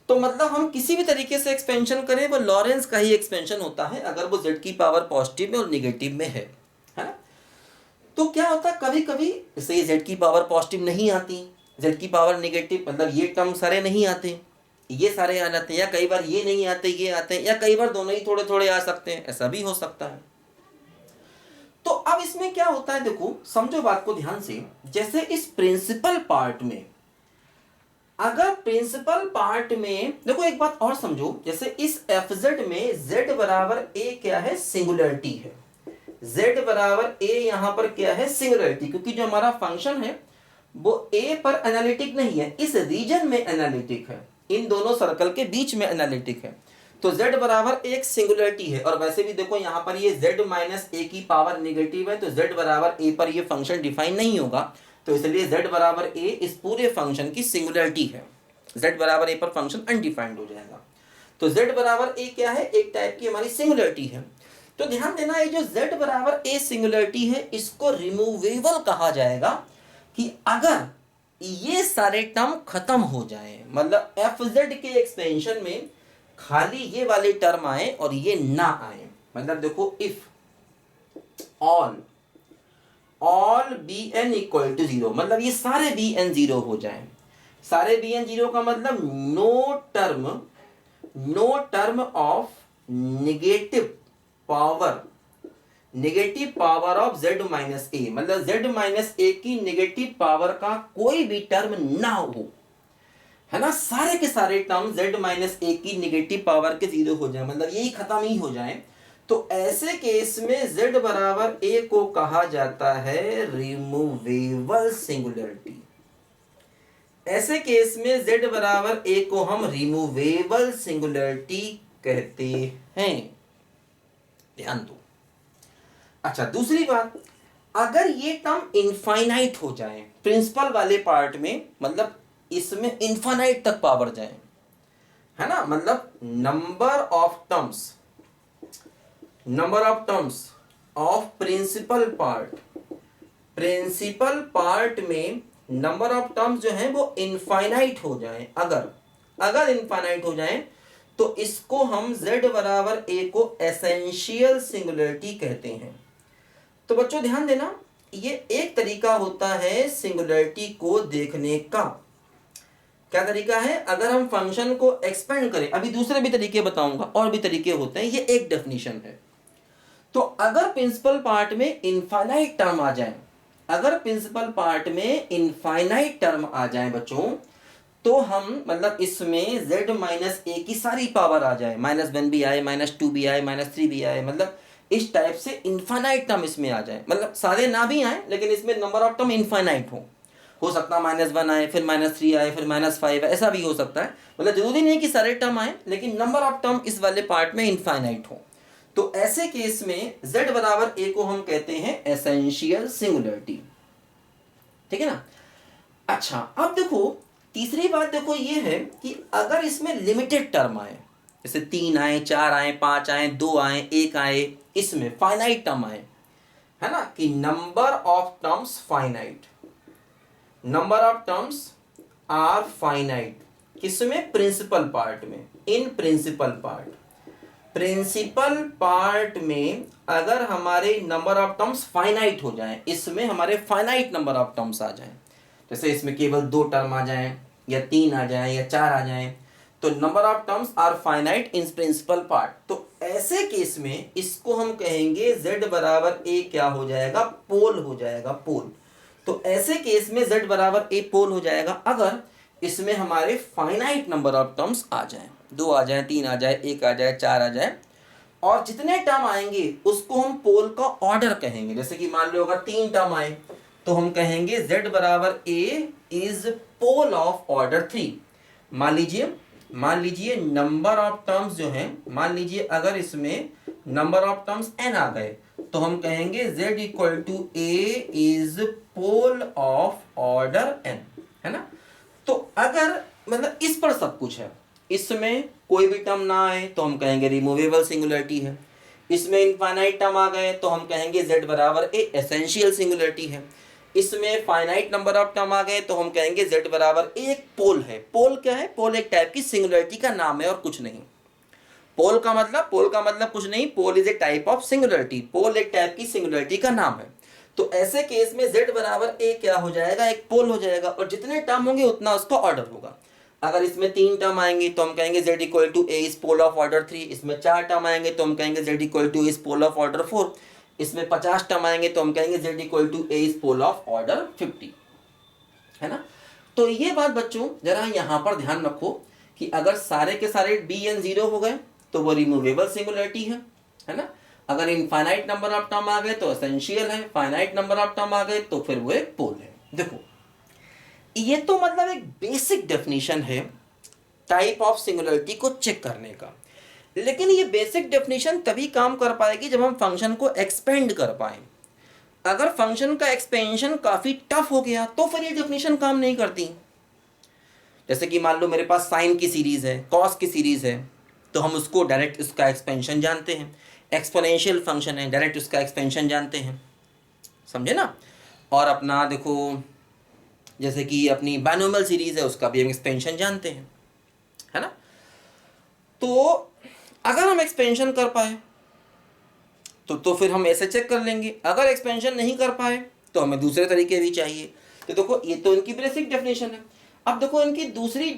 तो मतलब हम किसी भी तरीके से एक्सपेंशन करें वो लॉरेंस का ही एक्सपेंशन होता है अगर वो z की पावर पॉजिटिव में और निगेटिव में है ना। तो क्या होता है, कभी कभी जैसे z की पावर पॉजिटिव नहीं आती, z की पावर निगेटिव, मतलब ये टर्म सारे नहीं आते, ये सारे आ जाते हैं, या कई बार ये नहीं आते ये आते हैं, या कई बार दोनों ही थोड़े थोड़े आ सकते हैं, ऐसा भी हो सकता है। तो अब इसमें क्या होता है, देखो समझो बात को ध्यान से। जैसे इस प्रिंसिपल पार्ट में, अगर प्रिंसिपल पार्ट में देखो एक बात और समझो, जैसे इस fz में z बराबर a क्या है, सिंगुलरिटी है। z बराबर a यहाँ पर क्या है, सिंगुलरिटी, क्योंकि जो हमारा फंक्शन है वो a पर एनालिटिक नहीं है, इस रीजन में एनालिटिक है, इन दोनों सर्कल के बीच में एनालिटिक है। तो z बराबर एक सिंगुलरिटी है। और वैसे भी देखो यहाँ पर ये z माइनस ए की पावर निगेटिव है, तो z बराबर a पर ये फंक्शन डिफाइन नहीं होगा, तो इसलिए z बराबर a इस पूरे फंक्शन की सिंगुलरिटी है। z बराबर a पर फंक्शन अनडिफाइंड हो जाएगा। तो z बराबर a क्या है, एक टाइप की हमारी सिंगुलरिटी है। तो ध्यान देना, ये जो z बराबर a सिंगुलरिटी है इसको रिमूवेबल कहा जाएगा कि अगर ये सारे टर्म खत्म हो जाए, मतलब fz के एक्सपेंशन में खाली ये वाले टर्म आए और ये ना आए। मतलब देखो, if all B N equal to zero, मतलब ये सारे बी एन जीरो हो जाएं। सारे बी एन जीरो का मतलब no term of negative power of z minus a, मतलब z माइनस ए की नेगेटिव पावर का कोई भी टर्म ना हो, है ना। सारे के सारे टर्म z माइनस ए की नेगेटिव पावर के जीरो हो जाए, मतलब यही खत्म ही हो जाए। तो ऐसे केस में z बराबर a को कहा जाता है रिमूवेबल सिंगुलरिटी। ऐसे केस में z बराबर a को हम रिमूवेबल सिंगुलरिटी कहते हैं, ध्यान दो। अच्छा, दूसरी बात, अगर ये टर्म इनफाइनाइट हो जाए प्रिंसिपल वाले पार्ट में, मतलब इसमें इनफाइनाइट तक पावर जाए, है ना, मतलब number of terms of principal part में नंबर ऑफ टर्म्स जो है वो इनफाइनाइट हो जाए, अगर इनफाइनाइट हो जाए तो इसको हम z बराबर a को एसेंशियल सिंगुलरिटी कहते हैं। तो बच्चों ध्यान देना, ये एक तरीका होता है सिंगुलरिटी को देखने का। क्या तरीका है? अगर हम फंक्शन को एक्सपेंड करें, अभी दूसरे भी तरीके बताऊंगा, और भी तरीके होते हैं, ये एक डेफिनेशन है। तो अगर प्रिंसिपल पार्ट में इनफाइनाइट टर्म आ जाए, आ जाए बच्चों, तो हम मतलब इसमें z माइनस ए की सारी पावर आ जाए, -1 भी आए, -2 भी आए, -3 भी आए, मतलब इस टाइप से इनफाइनाइट टर्म इसमें आ जाए, मतलब सारे ना भी आए लेकिन इसमें नंबर ऑफ टर्म इनफाइनाइट हो सकता है -1 आए, फिर -3 आए, फिर -5 आए, ऐसा भी हो सकता है। मतलब जरूरी नहीं कि सारे टर्म आए, लेकिन नंबर ऑफ टर्म इस वाले पार्ट में इनफाइनाइट हो। तो ऐसे केस में z बराबर a को हम कहते हैं एसेंशियल सिंगुलरिटी, ठीक है ना। अच्छा, अब देखो तीसरी बात, देखो ये है कि अगर इसमें लिमिटेड टर्म आए, जैसे 3 आए, 4 आए, 5 आए, 2 आए, 1 आए, इसमें फाइनाइट टर्म आए, है ना, कि number of terms are finite, किसमें? प्रिंसिपल पार्ट में। इन प्रिंसिपल पार्ट में अगर हमारे नंबर ऑफ टर्म्स फाइनाइट हो जाएं, इसमें हमारे फाइनाइट नंबर ऑफ टर्म्स आ जाएं, जैसे इसमें केवल 2 टर्म आ जाएं, या 3 आ जाएं, या 4 आ जाएं, तो number of terms are finite in principal part. तो ऐसे केस में इसको हम कहेंगे z बराबर a क्या हो जाएगा? पोल हो जाएगा, पोल। तो ऐसे केस में z बराबर a पोल हो जाएगा अगर इसमें हमारे फाइनाइट नंबर ऑफ टर्म्स आ जाएं, 2 आ जाए, 3 आ जाए, 1 आ जाए, 4 आ जाए, और जितने टर्म आएंगे उसको हम पोल का ऑर्डर कहेंगे। जैसे कि मान लो अगर 3 टर्म आए तो हम कहेंगे z बराबर a is pole of order 3। मान लीजिए नंबर ऑफ टर्म्स जो हैं, मान लीजिए अगर इसमें नंबर ऑफ टर्म्स n आ गए तो हम कहेंगे z equal to a is pole of order n, है ना। तो अगर मतलब इस पर सब कुछ है, इसमें कोई भी टर्म ना आए तो हम कहेंगे रिमूवेबल सिंगुलरिटी है, इसमें इनफाइनाइट टर्म आ गए तो हम कहेंगे z बराबर a एसेंशियल सिंगुलरिटी है, इसमें फाइनाइट नंबर ऑफ टर्म आ गए तो हम कहेंगे z बराबर एक पोल है। पोल क्या है? पोल एक टाइप की सिंगुलरिटी का नाम है और कुछ नहीं। पोल का मतलब कुछ नहीं, pole is a type of singularity, pole एक टाइप की सिंगुलरिटी का नाम है। तो ऐसे केस में z बराबर a क्या हो जाएगा? एक पोल हो जाएगा, और जितने टर्म होंगे उतना उसका ऑर्डर होगा। अगर इसमें 3 टर्म आएंगे तो हम कहेंगे z equal to a is pole of order 3, इसमें 4 टर्म आएंगे तो हम कहेंगे z equal to is pole of order 4, इसमें 50 टर्म आएंगे तो हम कहेंगे z equal to a is pole of order 50, है ना। तो ये बात बच्चों जरा यहाँ पर ध्यान रखो कि अगर सारे के सारे bn 0 हो गए तो वो रिमूवेबल सिंगुलरिटी है ना। अगर इनफाइनाइट नंबर ऑफ टर्म आ गए तो एसेंशियल है, फाइनाइट नंबर ऑफ टर्म आ गए तो फिर वो एक पोल है। देखो ये तो मतलब एक बेसिक डेफिनेशन है टाइप ऑफ सिंगुलरिटी को चेक करने का, लेकिन ये बेसिक डेफिनेशन तभी काम कर पाएगी जब हम फंक्शन को एक्सपेंड कर पाए। अगर फंक्शन का एक्सपेंशन काफी टफ हो गया तो फिर ये डेफिनेशन काम नहीं करती। जैसे कि मान लो मेरे पास साइन की सीरीज है, कॉस की सीरीज है, तो हम उसको डायरेक्ट उसका एक्सपेंशन जानते हैं। एक्सपोनेंशियल फंक्शन है, डायरेक्ट उसका एक्सपेंशन जानते हैं, समझे ना। और अपना देखो जैसे कि अपनी बाइनोमियल सीरीज है, उसका भी हम एक्सपेंशन जानते हैं, है ना। तो अगर हम एक्सपेंशन कर पाए तो फिर हम ऐसे चेक कर लेंगे, अगर एक्सपेंशन नहीं कर पाए तो हमें दूसरे तरीके भी चाहिए। तो देखो ये तो इनकी बेसिक डेफिनेशन है। अब देखो इनकी दूसरी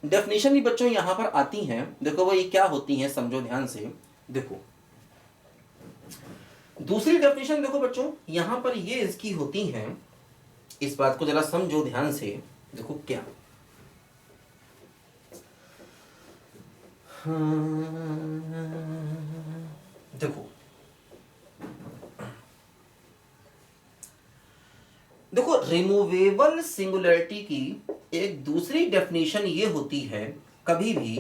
डेफिनेशन भी बच्चों यहाँ पर आती हैं। देखो वो ये क्या होती हैं, समझो ध्यान से। देखो दूसरी डेफिनेशन देखो बच्चों यहाँ पर ये इसकी होती हैं, इस बात को जरा समझो ध्यान से। देखो क्या, देखो देखो रिमूवेबल सिंगुलरिटी की एक दूसरी डेफिनेशन ये होती है, कभी भी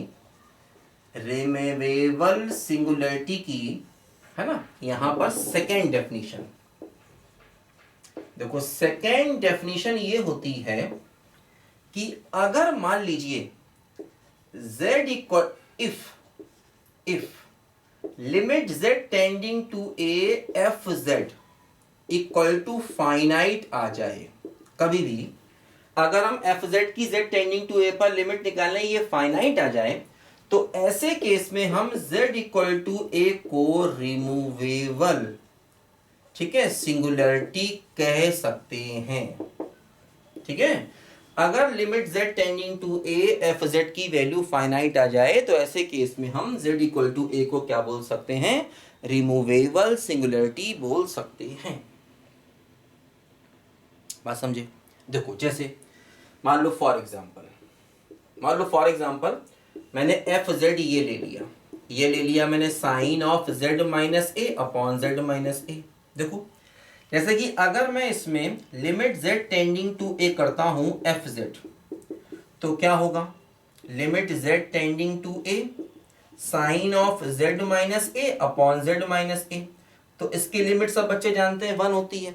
रिमूवेबल सिंगुलरिटी की, है ना, यहां पर सेकेंड डेफिनेशन, देखो सेकेंड डेफिनेशन ये होती है कि अगर मान लीजिए z equal if limit z tending to A F Z equal to finite आ जाए, कभी भी अगर हम एफ जेड की z टेंडिंग टू ए पर लिमिट निकालें ये फाइनाइट आ जाए, तो ऐसे केस में हम z इक्वल टू ए को रिमूवेबल, ठीक है, सिंगुलरिटी कह सकते हैं। ठीक है, अगर limit z tending to A F Z की वैल्यू फाइनाइट आ जाए तो ऐसे केस में हम z इक्वल टू ए को क्या बोल सकते हैं, रिमूवेबल सिंगुलरिटी बोल सकते हैं। बात समझे। देखो जैसे मान लो फॉर एग्जांपल मैंने एफ जेड ये ले लिया मैंने sine of Z minus a upon Z minus a. देखो जैसे कि अगर मैं इसमें limit z tending to a करता हूं एफ जेड, तो क्या होगा, limit z tending to a sine of z minus a upon z minus a. तो इसकी लिमिट सब बच्चे जानते हैं 1 होती है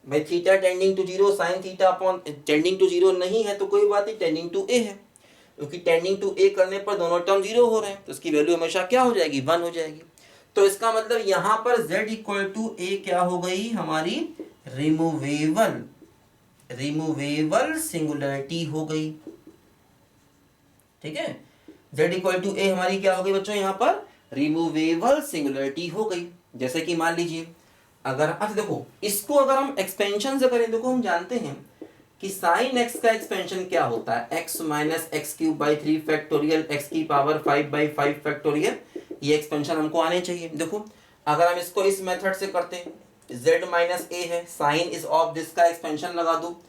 भाई। Theta tending to 0 sine theta upon tending to 0 नहीं है तो कोई बात नहीं, टेंडिंग टू ए है, क्योंकि टेंडिंग टू ए करने पर दोनों टर्म 0 हो रहे हैं तो इसकी वैल्यू हमेशा क्या हो जाएगी, 1 हो जाएगी। तो इसका मतलब यहां पर z इक्वल टू ए क्या हो गई, हमारी रिमूवेबल सिंगुलरिटी हो गई। ठीक है, z इक्वल टू ए हमारी क्या हो गई बच्चों, यहां पर रिमूवेबल सिंगुलरिटी हो गई। जैसे कि मान लीजिए अगर, अच्छा देखो इसको अगर हम एक्सपेंशन से करें, देखो हम जानते हैं कि साइन एक्स का एक्सपेंशन क्या होता है, x minus x cube by 3 factorial x की पावर 5 बाई 5 फैक्टोरियल, ये एक्सपेंशन हमको आने चाहिए। देखो अगर हम इसको इस मेथड से करते हैं, z माइनस ए है, साइन इज ऑफ दिस का एक्सपेंशन लगा दो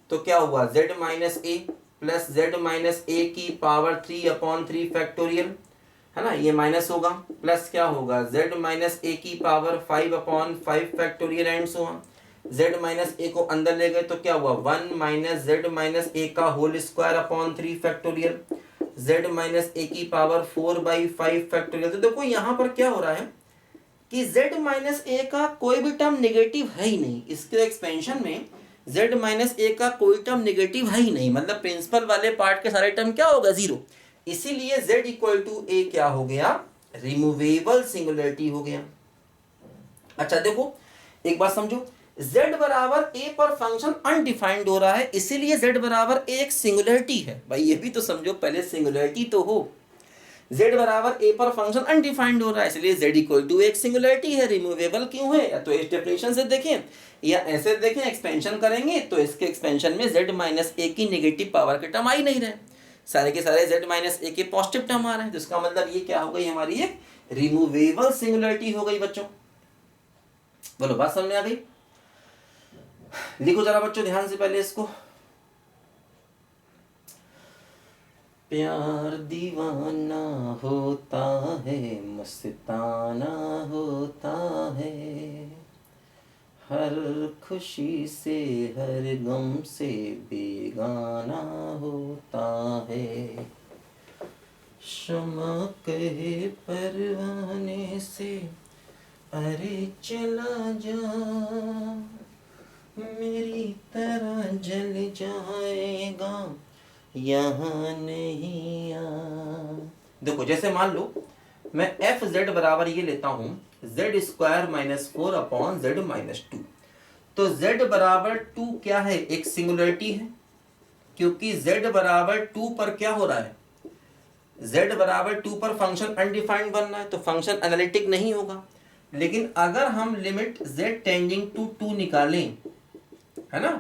तो क्या हुआ, z minus A plus z minus a की पावर 3 अपॉन 3 फैक्टोरियल, है ना, ये माइनस होगा, प्लस क्या होगा z माइनस ए की power 5 upon 5 factorial and so on. z minus a को अंदर ले गए तो क्या हुआ, 1 माइनस z माइनस ए का whole square upon 3 factorial, z minus a की पावर 4 बाई 5 फैक्टोरियल। तो देखो यहाँ पर क्या हो रहा है कि z माइनस ए का कोई भी टर्म नेगेटिव है ही नहीं, इसके एक्सपेंशन में z माइनस ए का कोई टर्म नेगेटिव है ही नहीं, मतलब प्रिंसिपल वाले पार्ट के सारे टर्म क्या होगा, 0। इसीलिए z इक्वल टू ए क्या हो गया, रिमूवेबल सिंगुलरिटी हो गया। अच्छा देखो एक बात समझो, z बराबर a पर फंक्शन अनडिफाइंड हो रहा है, इसीलिए z बराबर a एक सिंगुलरिटी है। भाई ये भी तो समझो, पहले सिंगुलरिटी तो हो, z बराबर a पर फंक्शन अनडिफाइंड हो रहा है, इसलिए z इक्वल टू एक सिंगुलरिटी है। रिमूवेबल क्यों है, या तो इस डेफिनेशन से देखें या ऐसे देखें, एक्सपेंशन करेंगे तो इसके एक्सपेंशन में z माइनस ए की नेगेटिव पावर के टर्म आ ही नहीं रहे, सारे के सारे z माइनस ए के पॉजिटिव टर्म आ रहे हैं। तो इसका मतलब ये क्या हो गई, हमारी एक रिमूवेबल सिंगुलरिटी हो गई बच्चों। बोलो बात समझ में आ गई। लिखो जरा बच्चों ध्यान से पहले इसको, प्यार दीवाना होता है मस्ताना होता है, हर खुशी से हर गम से बेगाना होता है, शमा कहे परवाने से अरे चला जा, मेरी तरह जल जाएगा यहाँ नहीं आ। देखो जैसे मान लो मैं एफ जेड बराबर ये लेता हूँ Z square minus 4 upon Z minus 2, तो जेड बराबर 2 क्या है, एक सिंगुलरिटी है, क्योंकि जेड बराबर 2 पर क्या हो रहा है, जेड बराबर 2 पर फंक्शन अनडिफाइंड बन रहा है, तो फंक्शन एनालिटिक नहीं होगा। लेकिन अगर हम लिमिट z टेंडिंग टू 2 निकालें, है ना,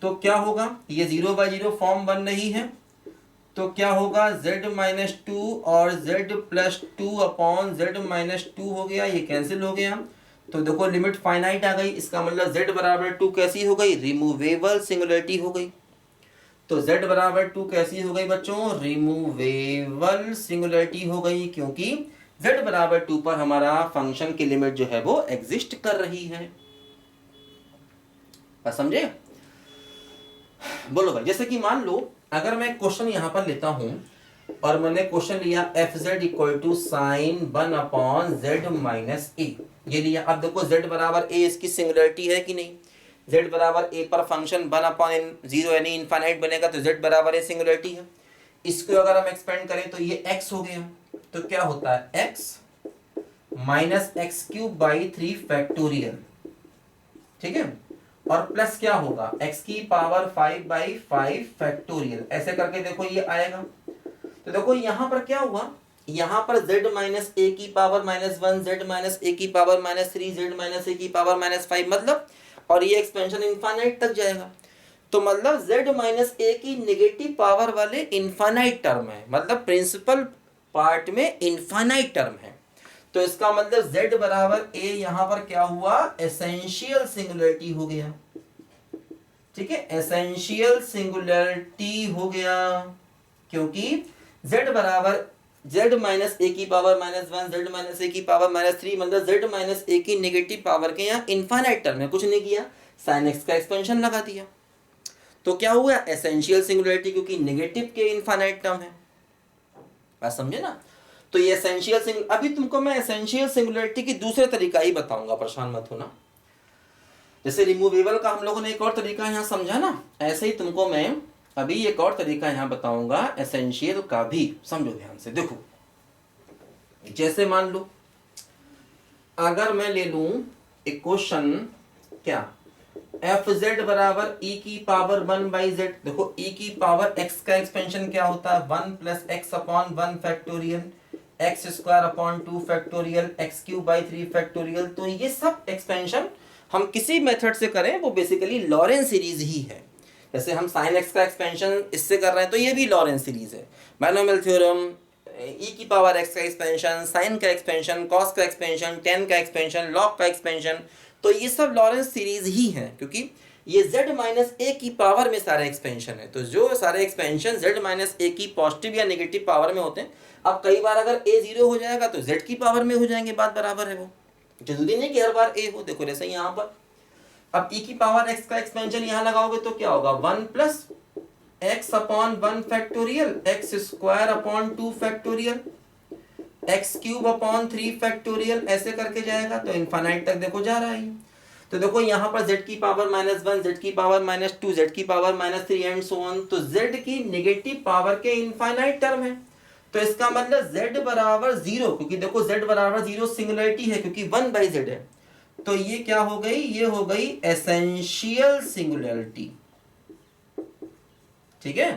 तो क्या होगा, ये 0/0 फॉर्म बन रही है, तो क्या होगा z-2 और z+2 अपॉन z-2 हो गया, ये कैंसिल हो गया। तो देखो लिमिट फाइनाइट आ गई, इसका मतलब z बराबर 2 कैसी हो गई, रिमूवेबल सिंगुलरिटी हो गई। तो z बराबर 2 कैसी हो गई बच्चों, रिमूवेबल सिंगुलरिटी हो गई, क्योंकि z बराबर 2 पर हमारा फंक्शन की लिमिट जो है वो एग्जिस्ट कर रही है। बस समझे? बोलो भाई, जैसे कि मान लो अगर मैं क्वेश्चन यहां पर लेता हूं और मैंने क्वेश्चन लिया fz equal to sine 1 upon z-a, ये लिया। अब देखो z बराबर a इसकी सिंगुलरिटी है कि नहीं, z बराबर a पर फंक्शन 1 अपॉन 0 यानी इनफाइनाइट बनेगा, तो z बराबर a सिंगुलरिटी है। इसको अगर हम एक्सपेंड करें तो ये x हो गया, तो क्या होता है x minus x cube by 3 factorial, ठीक है, और प्लस क्या होगा x की पावर 5/5 फैक्टोरियल, ऐसे करके देखो ये आएगा। तो देखो यहां पर क्या हुआ, यहां पर z माइनस ए की पावर -1, z माइनस ए की पावर -3, z माइनस ए की पावर -5, मतलब, और ये एक्सपेंशन इनफाइनाइट तक जाएगा। तो मतलब z माइनस ए की नेगेटिव पावर वाले इनफाइनाइट टर्म है, मतलब प्रिंसिपल पार्ट में इनफाइनाइट टर्म है। तो इसका मतलब z बराबर a यहां पर क्या हुआ, एसेंशियल सिंगुलरिटी हो गया, ठीक है, एसेंशियल सिंगुलरिटी हो गया, क्योंकि z बराबर z माइनस ए की पावर -1, z माइनस ए की पावर -3, मतलब z माइनस ए की नेगेटिव पावर के यहाँ इनफाइनाइट टर्म है, कुछ नहीं किया, sin x का एक्सपेंशन लगा दिया, तो क्या हुआ, एसेंशियल सिंगुलरिटी, क्योंकि नेगेटिव के इनफाइनाइट टर्म है। बात समझे ना? तो ये एसेंशियल सिंगुलर, अभी तुमको मैं एसेंशियल सिंगुलरिटी की दूसरे तरीका ही बताऊंगा, परेशान मत होना। जैसे रिमूवेबल का हम लोगों ने एक और तरीका यहाँ समझा ना, ऐसे ही तुमको मैं अभी एक और तरीका यहाँ बताऊंगा एसेंशियल का भी, समझो ध्यान से। देखो जैसे मान लो अगर मैं ले लूं एक क्वेश्चन, क्या fz बराबर e की पावर 1/z, देखो e की पावर x का एक्सपेंशन क्या होता है, 1 plus x upon 1 factorial, x square upon 2 factorial, x cube by 3 factorial. तो ये सब एक्सपेंशन हम किसी मेथड से करें वो बेसिकली लॉरेंस सीरीज ही है। जैसे हम साइन एक्स का एक्सपेंशन इससे कर रहे हैं तो ये भी लॉरेंस सीरीज है। बायनोमियल थ्योरम, e की पावर x का एक्सपेंशन, साइन का एक्सपेंशन, कॉस का एक्सपेंशन, टेन का एक्सपेंशन, लॉग का एक्सपेंशन, तो ये सब लॉरेंस सीरीज ही हैं, क्योंकि ये z माइनस ए की पावर में सारे एक्सपेंशन है। तो जो सारे एक्सपेंशन z माइनस ए की पॉजिटिव या नेगेटिव पावर में होते हैं, अब कई बार अगर a 0 हो जाएगा तो z की पावर में हो जाएंगे, बात बराबर है, वो जरूरी नहीं कि हर बार a हो। देखो जैसे यहाँ पर अब e की पावर x का एक्सपेंशन यहाँ लगाओगे तो क्या होगा, 1 plus x upon 1 factorial, x square upon 2 factorial, x cube upon 3 factorial, ऐसे करके जाएगा, तो इनफाइनाइट तक देखो जा रहा है। तो देखो यहाँ पर z की पावर -1, z की पावर -2, z की पावर -3 एंड सो ऑन, तो z की नेगेटिव पावर के इनफाइनाइट टर्म है। तो इसका मतलब z बराबर 0, क्योंकि देखो z बराबर 0 सिंगुलरिटी है, क्योंकि 1/z है, तो ये क्या हो गई, ये हो गई एसेंशियल सिंगुलरिटी, ठीक है।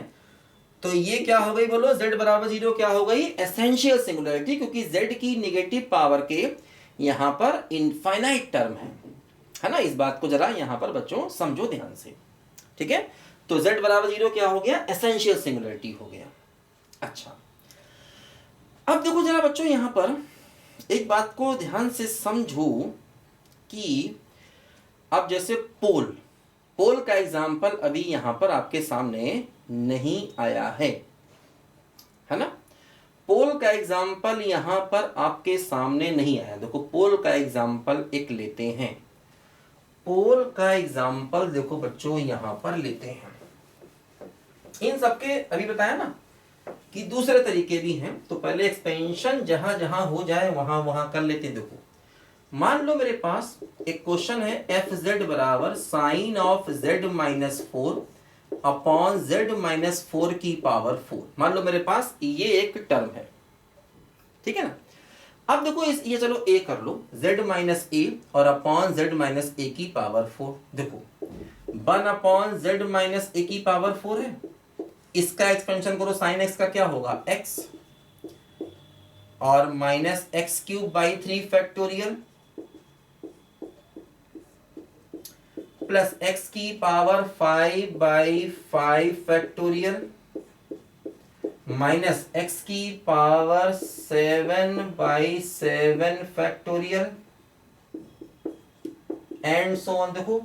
तो ये क्या हो गई, बोलो, z बराबर 0 क्या हो गई, एसेंशियल सिंगुलरिटी, क्योंकि z की नेगेटिव पावर के यहां पर इनफाइनाइट टर्म है ना। इस बात को जरा यहां पर बच्चों समझो ध्यान से, ठीक है। तो z बराबर 0 क्या हो गया, एसेंशियल सिंगुलरिटी हो गया। अच्छा, अब देखो जरा बच्चों यहां पर एक बात को ध्यान से समझो कि अब जैसे पोल का एग्जाम्पल अभी यहां पर आपके सामने नहीं आया है ना। पोल का एग्जाम्पल यहां पर आपके सामने नहीं आया। देखो पोल का एग्जाम्पल एक लेते हैं, पोल का एग्जाम्पल देखो बच्चों यहां पर लेते हैं। इन सबके अभी बताया ना कि दूसरे तरीके भी हैं, तो पहले एक्सपेंशन जहां जहां हो जाए वहां वहां कर लेते हैं। देखो मान लो मेरे पास एक क्वेश्चन है, fz बराबर sine of z minus 4 upon z minus 4 की पावर 4। मान लो मेरे पास ये एक टर्म है, ठीक है ना। अब देखो ये चलो a कर लो, z माइनस ए और अपॉन z माइनस ए की पावर 4। देखो 1 अपॉन z माइनस ए की पावर 4 है, इसका एक्सपेंशन करो, साइन x का क्या होगा, x और minus x cube by 3 factorial, plus x की पावर 5/5 फैक्टोरियल माइनस एक्स की power 7/7 factorial and so on. देखो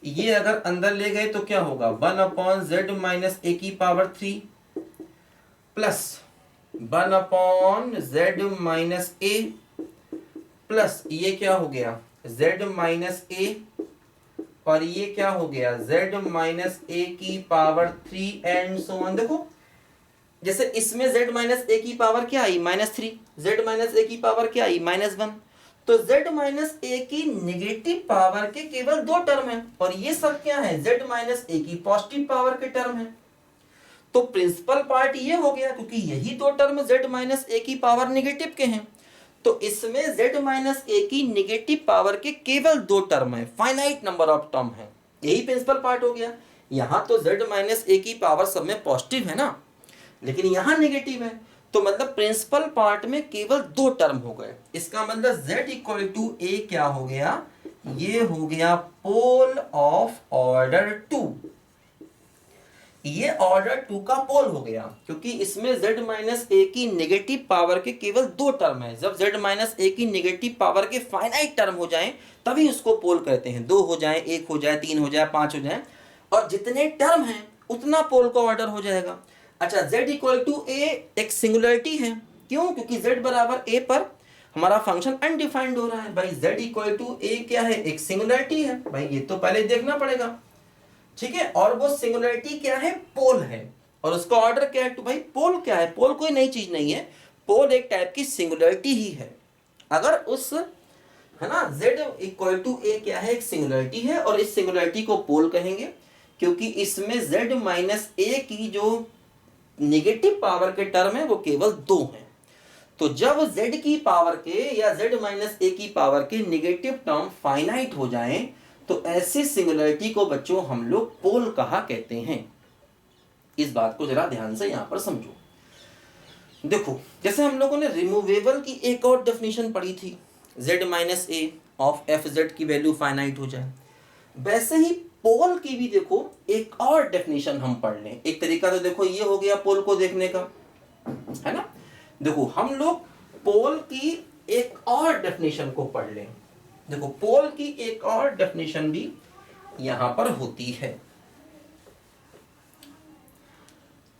ये अगर अंदर ले गए तो क्या होगा, 1/z माइनस ए की पावर 3 प्लस 1/z माइनस ए प्लस ये क्या हो गया z माइनस ए और ये क्या हो गया z माइनस ए की पावर 3 एंड सो ऑन। देखो जैसे इसमें z माइनस ए की पावर क्या आई -3, z माइनस ए की पावर क्या आई -1, तो z माइनस ए की नेगेटिव पावर के केवल 2 टर्म है और ये सब क्या है z माइनस ए की पॉजिटिव पावर के टर्म है। तो प्रिंसिपल पार्ट ये हो गया क्योंकि यही 2 टर्म z माइनस ए की पावर नेगेटिव के हैं, तो इसमें z माइनस ए की नेगेटिव पावर के केवल 2 टर्म है, फाइनाइट नंबर ऑफ टर्म है, यही प्रिंसिपल पार्ट हो गया। यहाँ तो z माइनस ए की पावर सब में पॉजिटिव है ना, लेकिन यहाँ नेगेटिव है, तो मतलब प्रिंसिपल पार्ट में केवल 2 टर्म हो गए। इसका मतलब z इक्वल टू ए क्या हो गया, ये हो गया पोल ऑफ ऑर्डर 2, ये ऑर्डर 2 का पोल हो गया क्योंकि इसमें z माइनस ए की नेगेटिव पावर के केवल 2 टर्म है। जब z माइनस ए की नेगेटिव पावर के फाइनाइट टर्म हो जाएं तभी उसको पोल कहते हैं, 2 हो जाए, 1 हो जाए, 3 हो जाए, 5 हो जाए, और जितने टर्म हैं उतना पोल का ऑर्डर हो जाएगा। अच्छा z इक्वल टू ए एक सिंगुलरिटी है, क्यों, क्योंकि z बराबर a पर हमारा फंक्शन अनडिफाइंड हो रहा है। भाई z इक्वल टू ए क्या है, एक सिंगुलरिटी है, भाई ये तो पहले देखना पड़ेगा, ठीक है। और वो सिंगुलरिटी क्या है, पोल है, और उसका ऑर्डर क्या है, तो भाई पोल क्या है, पोल कोई नई चीज नहीं है, पोल एक टाइप की सिंगुलरिटी ही है। अगर उस है ना z इक्वल टू ए क्या है, एक सिंगुलरिटी है, और इस सिंगुलरिटी को पोल कहेंगे क्योंकि इसमें z माइनस ए की जो नेगेटिव पावर के टर्म है वो केवल 2 हैं। तो जब z की पावर के या z माइनस ए की पावर के नेगेटिव टर्म फाइनाइट हो जाएं तो ऐसे सिंगुलरिटी को बच्चों हम लोग पोल कहा कहते हैं। इस बात को जरा ध्यान से यहां पर समझो। देखो जैसे हम लोगों ने रिमूवेबल की एक और डेफिनेशन पढ़ी थी, z minus A of F Z की वैल्यू फाइनाइट हो जाए, वैसे ही पोल की भी देखो एक और डेफिनेशन हम पढ़ लें। एक तरीका तो देखो ये हो गया पोल को देखने का, है ना। देखो हम लोग पोल की एक और डेफिनेशन को पढ़ लें। देखो पोल की एक और डेफिनेशन भी यहां पर होती है,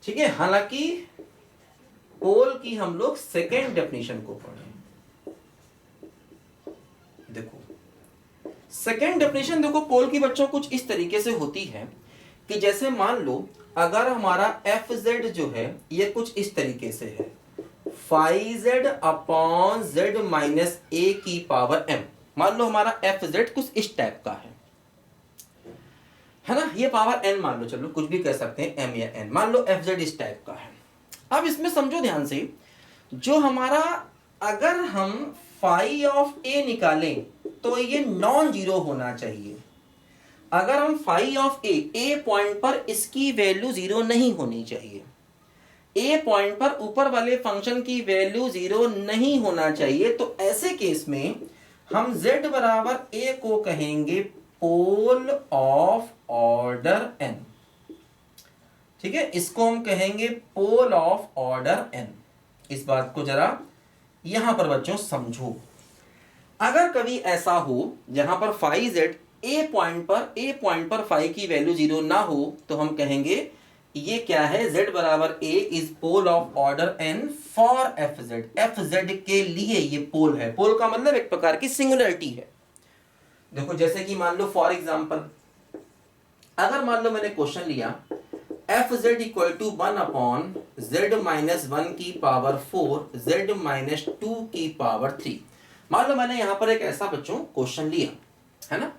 ठीक है। हालांकि पोल की हम लोग सेकेंड डेफिनेशन को पढ़ें। देखो सेकेंड डेफिनेशन देखो पोल की बच्चों कुछ इस तरीके से होती है कि जैसे मान लो अगर हमारा एफ जेड जो है ये कुछ इस तरीके से है, phi z upon Z minus a की पावर एम। मान लो हमारा एफ जेड कुछ इस टाइप का है ना, ये पावर एन मान लो, चलो कुछ भी कह सकते हैं एम या एन, मान लो एफ जेड इस टाइप का है। अब इसमें समझो ध्यान से, जो हमारा अगर हम फाई ऑफ ए निकालें तो ये नॉन जीरो होना चाहिए। अगर हम फाई ऑफ ए पॉइंट पर इसकी वैल्यू जीरो नहीं होनी चाहिए, ए पॉइंट पर ऊपर वाले फंक्शन की वैल्यू जीरो नहीं होना चाहिए। तो ऐसे केस में हम z बराबर ए को कहेंगे पोल ऑफ ऑर्डर n, ठीक है, इसको हम कहेंगे पोल ऑफ ऑर्डर n। इस बात को जरा यहां पर बच्चों समझो। अगर कभी ऐसा हो जहां पर फाई जेड ए पॉइंट पर फाई की वैल्यू जीरो ना हो तो हम कहेंगे ये क्या है, z बराबर a is pole of order n for F Z के लिए ये पोल है। पोल का मतलब एक प्रकार की सिंगुलरिटी है। देखो जैसे कि मान लो फॉर एग्जांपल, अगर मान लो मैंने क्वेश्चन लिया F Z equal to 1 upon Z minus 1 की पावर 4 जेड माइनस 2 की पावर 3। मान लो मैंने यहां पर एक ऐसा बच्चों क्वेश्चन लिया, है ना।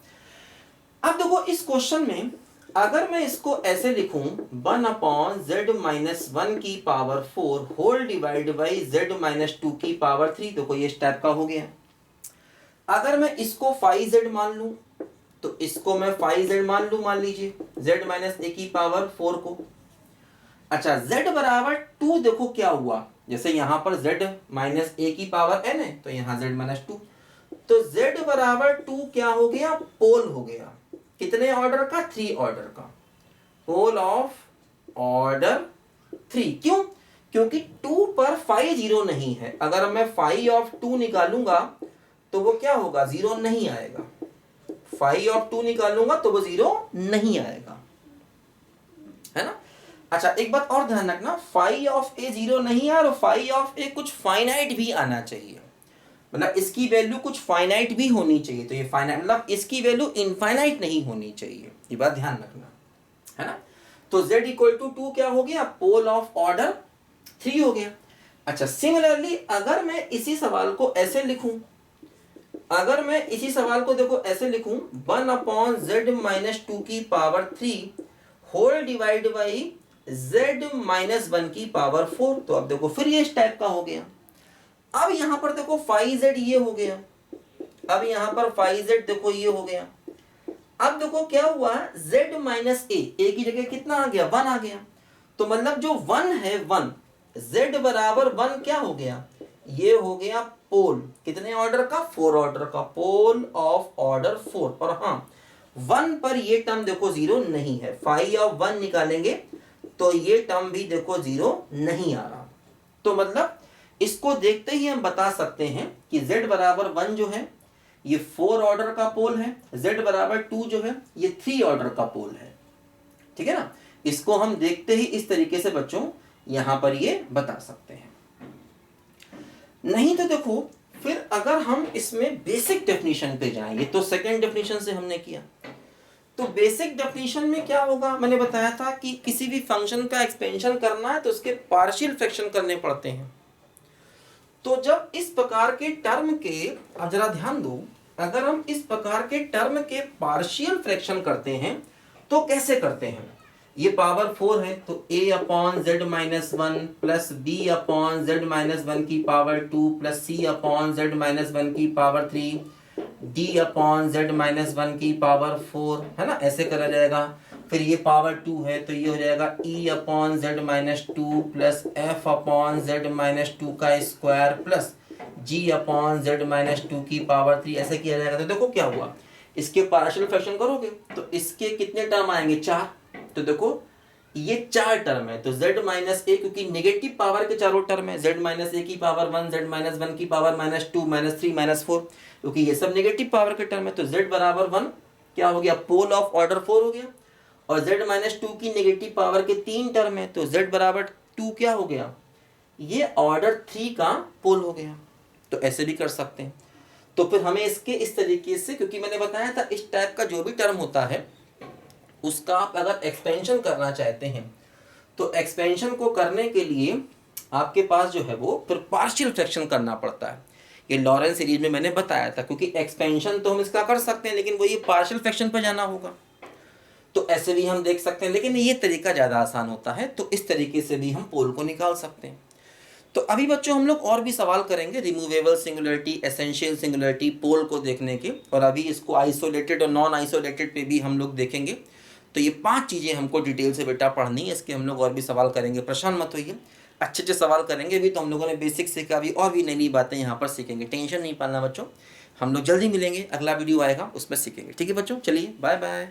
अब देखो इस क्वेश्चन में अगर मैं इसको ऐसे लिखूं 1 अपॉन जेड माइनस 1 की power 4 whole divide by Z minus 2 की पावर 3, देखो ये इस टाइप का हो गया। अगर मैं इसको फाई जेड मान लूं तो इसको मैं फाई जेड मान लूं, मान लीजिए जेड माइनस ए की पावर 4 को। अच्छा जेड बराबर 2, देखो क्या हुआ, जैसे यहां पर जेड माइनस ए की पावर एन है तो यहां जेड माइनस 2, तो जेड बराबर 2 क्या हो गया, पोल हो गया। कितने ऑर्डर का? 3 ऑर्डर का, पोल ऑफ ऑर्डर 3। क्यों? क्योंकि 2 पर 5 जीरो नहीं है। अगर मैं 5 ऑफ 2 निकालूंगा तो वो क्या होगा? 0 नहीं आएगा। 5 ऑफ 2 निकालूंगा तो वो 0 नहीं आएगा, है ना। अच्छा, एक बात और ध्यान रखना, 5 ऑफ ए 0 नहीं है और 5 ऑफ ए कुछ फाइनाइट भी आना चाहिए, मतलब इसकी वैल्यू कुछ फाइनाइट भी होनी चाहिए। तो ये फाइनाइट मतलब इसकी वैल्यू इनफाइनाइट नहीं होनी चाहिए, ये बात ध्यान रखना, है ना। तो z इक्वल टू 2 क्या हो गया? पोल ऑफ ऑर्डर 3 हो गया। अच्छा, सिमिलरली अगर मैं इसी सवाल को ऐसे लिखूं, अगर मैं इसी सवाल को देखो ऐसे लिखूं, 1/z - 2 की power 3 whole divide by z-1 की पावर 4। तो अब देखो फिर ये इस टाइप का हो गया। अब यहां पर देखो 5z ये हो गया, अब यहां पर 5z देखो ये हो गया। अब देखो क्या हुआ, z-a की जगह कितना आ गया? 1 आ गया। तो मतलब जो 1 है 1, z बराबर 1 क्या हो गया? ये हो गया पोल कितने ऑर्डर का? 4 ऑर्डर का, पोल ऑफ ऑर्डर 4। और हाँ, 1 पर ये टर्म देखो 0 नहीं है। 5 ऑफ 1 निकालेंगे तो ये टर्म भी देखो 0 नहीं आ रहा। तो मतलब इसको देखते ही हम बता सकते हैं कि z बराबर 1 जो है ये 4 ऑर्डर का पोल है, z बराबर 2 जो है ये 3 ऑर्डर का पोल है, ठीक है ना। इसको हम देखते ही इस तरीके से बच्चों यहां पर ये बता सकते हैं। नहीं तो देखो फिर अगर हम इसमें बेसिक डेफिनेशन पे जाएं, ये तो सेकंड डेफिनेशन से हमने किया, तो बेसिक डेफिनेशन में क्या होगा? मैंने बताया था कि किसी भी फंक्शन का एक्सपेंशन करना है तो उसके पार्शियल फ्रैक्शन करने पड़ते हैं। तो जब इस प्रकार के टर्म के, अब जरा ध्यान दो, अगर हम इस प्रकार के टर्म के पार्शियल फ्रैक्शन करते हैं तो कैसे करते हैं? ये पावर 4 है तो a/z-1 प्लस b/z-1 की पावर 2 प्लस c/z-1 की पावर 3 d/z-1 की पावर 4, है ना, ऐसे करा जाएगा। फिर ये पावर 2 है तो ये हो जाएगा e/z-2 प्लस f/z-2 का स्क्वायर प्लस g/z-2 की पावर 3, ऐसे किया जाएगा। तो देखो क्या हुआ, इसके पार्शियल फ्रैक्शन करोगे तो इसके कितने टर्म आएंगे? 4। तो देखो ये 4 टर्म है तो z-a, क्योंकि नेगेटिव पावर के चारों टर्म है, z-a की पावर 1, z-1 की पावर -2, -3, -4, क्योंकि ये सब नेगेटिव पावर के टर्म है। तो z बराबर 1 क्या हो गया? पोल ऑफ ऑर्डर 4 हो गया। और z-2 की नेगेटिव पावर के 3 टर्म है तो z बराबर 2 क्या हो गया? ये ऑर्डर 3 का पोल हो गया। तो ऐसे भी कर सकते हैं। तो फिर हमें इसके इस तरीके से, क्योंकि मैंने बताया था इस टाइप का जो भी टर्म होता है उसका आप अगर एक्सपेंशन करना चाहते हैं तो एक्सपेंशन को करने के लिए आपके पास जो है वो फिर पार्शियल फ्रैक्शन करना पड़ता है। ये लॉरेंस सीरीज में मैंने बताया था, क्योंकि एक्सपेंशन तो हम इसका कर सकते हैं लेकिन वो ये पार्शियल फ्रैक्शन पर जाना होगा। तो ऐसे भी हम देख सकते हैं, लेकिन ये तरीका ज़्यादा आसान होता है। तो इस तरीके से भी हम पोल को निकाल सकते हैं। तो अभी बच्चों हम लोग और भी सवाल करेंगे रिमूवेबल सिंगुलरिटी, एसेंशियल सिंगुलरिटी, पोल को देखने के, और अभी इसको आइसोलेटेड और नॉन आइसोलेटेड पे भी हम लोग देखेंगे। तो ये 5 चीज़ें हमको डिटेल से बेटा पढ़नी है, इसके हम लोग और भी सवाल करेंगे, परेशान मत होइए, अच्छे अच्छे सवाल करेंगे। अभी तो हम लोगों ने बेसिक सीखा, अभी और भी नई नई बातें यहाँ पर सीखेंगे, टेंशन नहीं पालना बच्चों। हम लोग जल्दी मिलेंगे, अगला वीडियो आएगा उसमें सीखेंगे, ठीक है बच्चों, चलिए बाय बाय।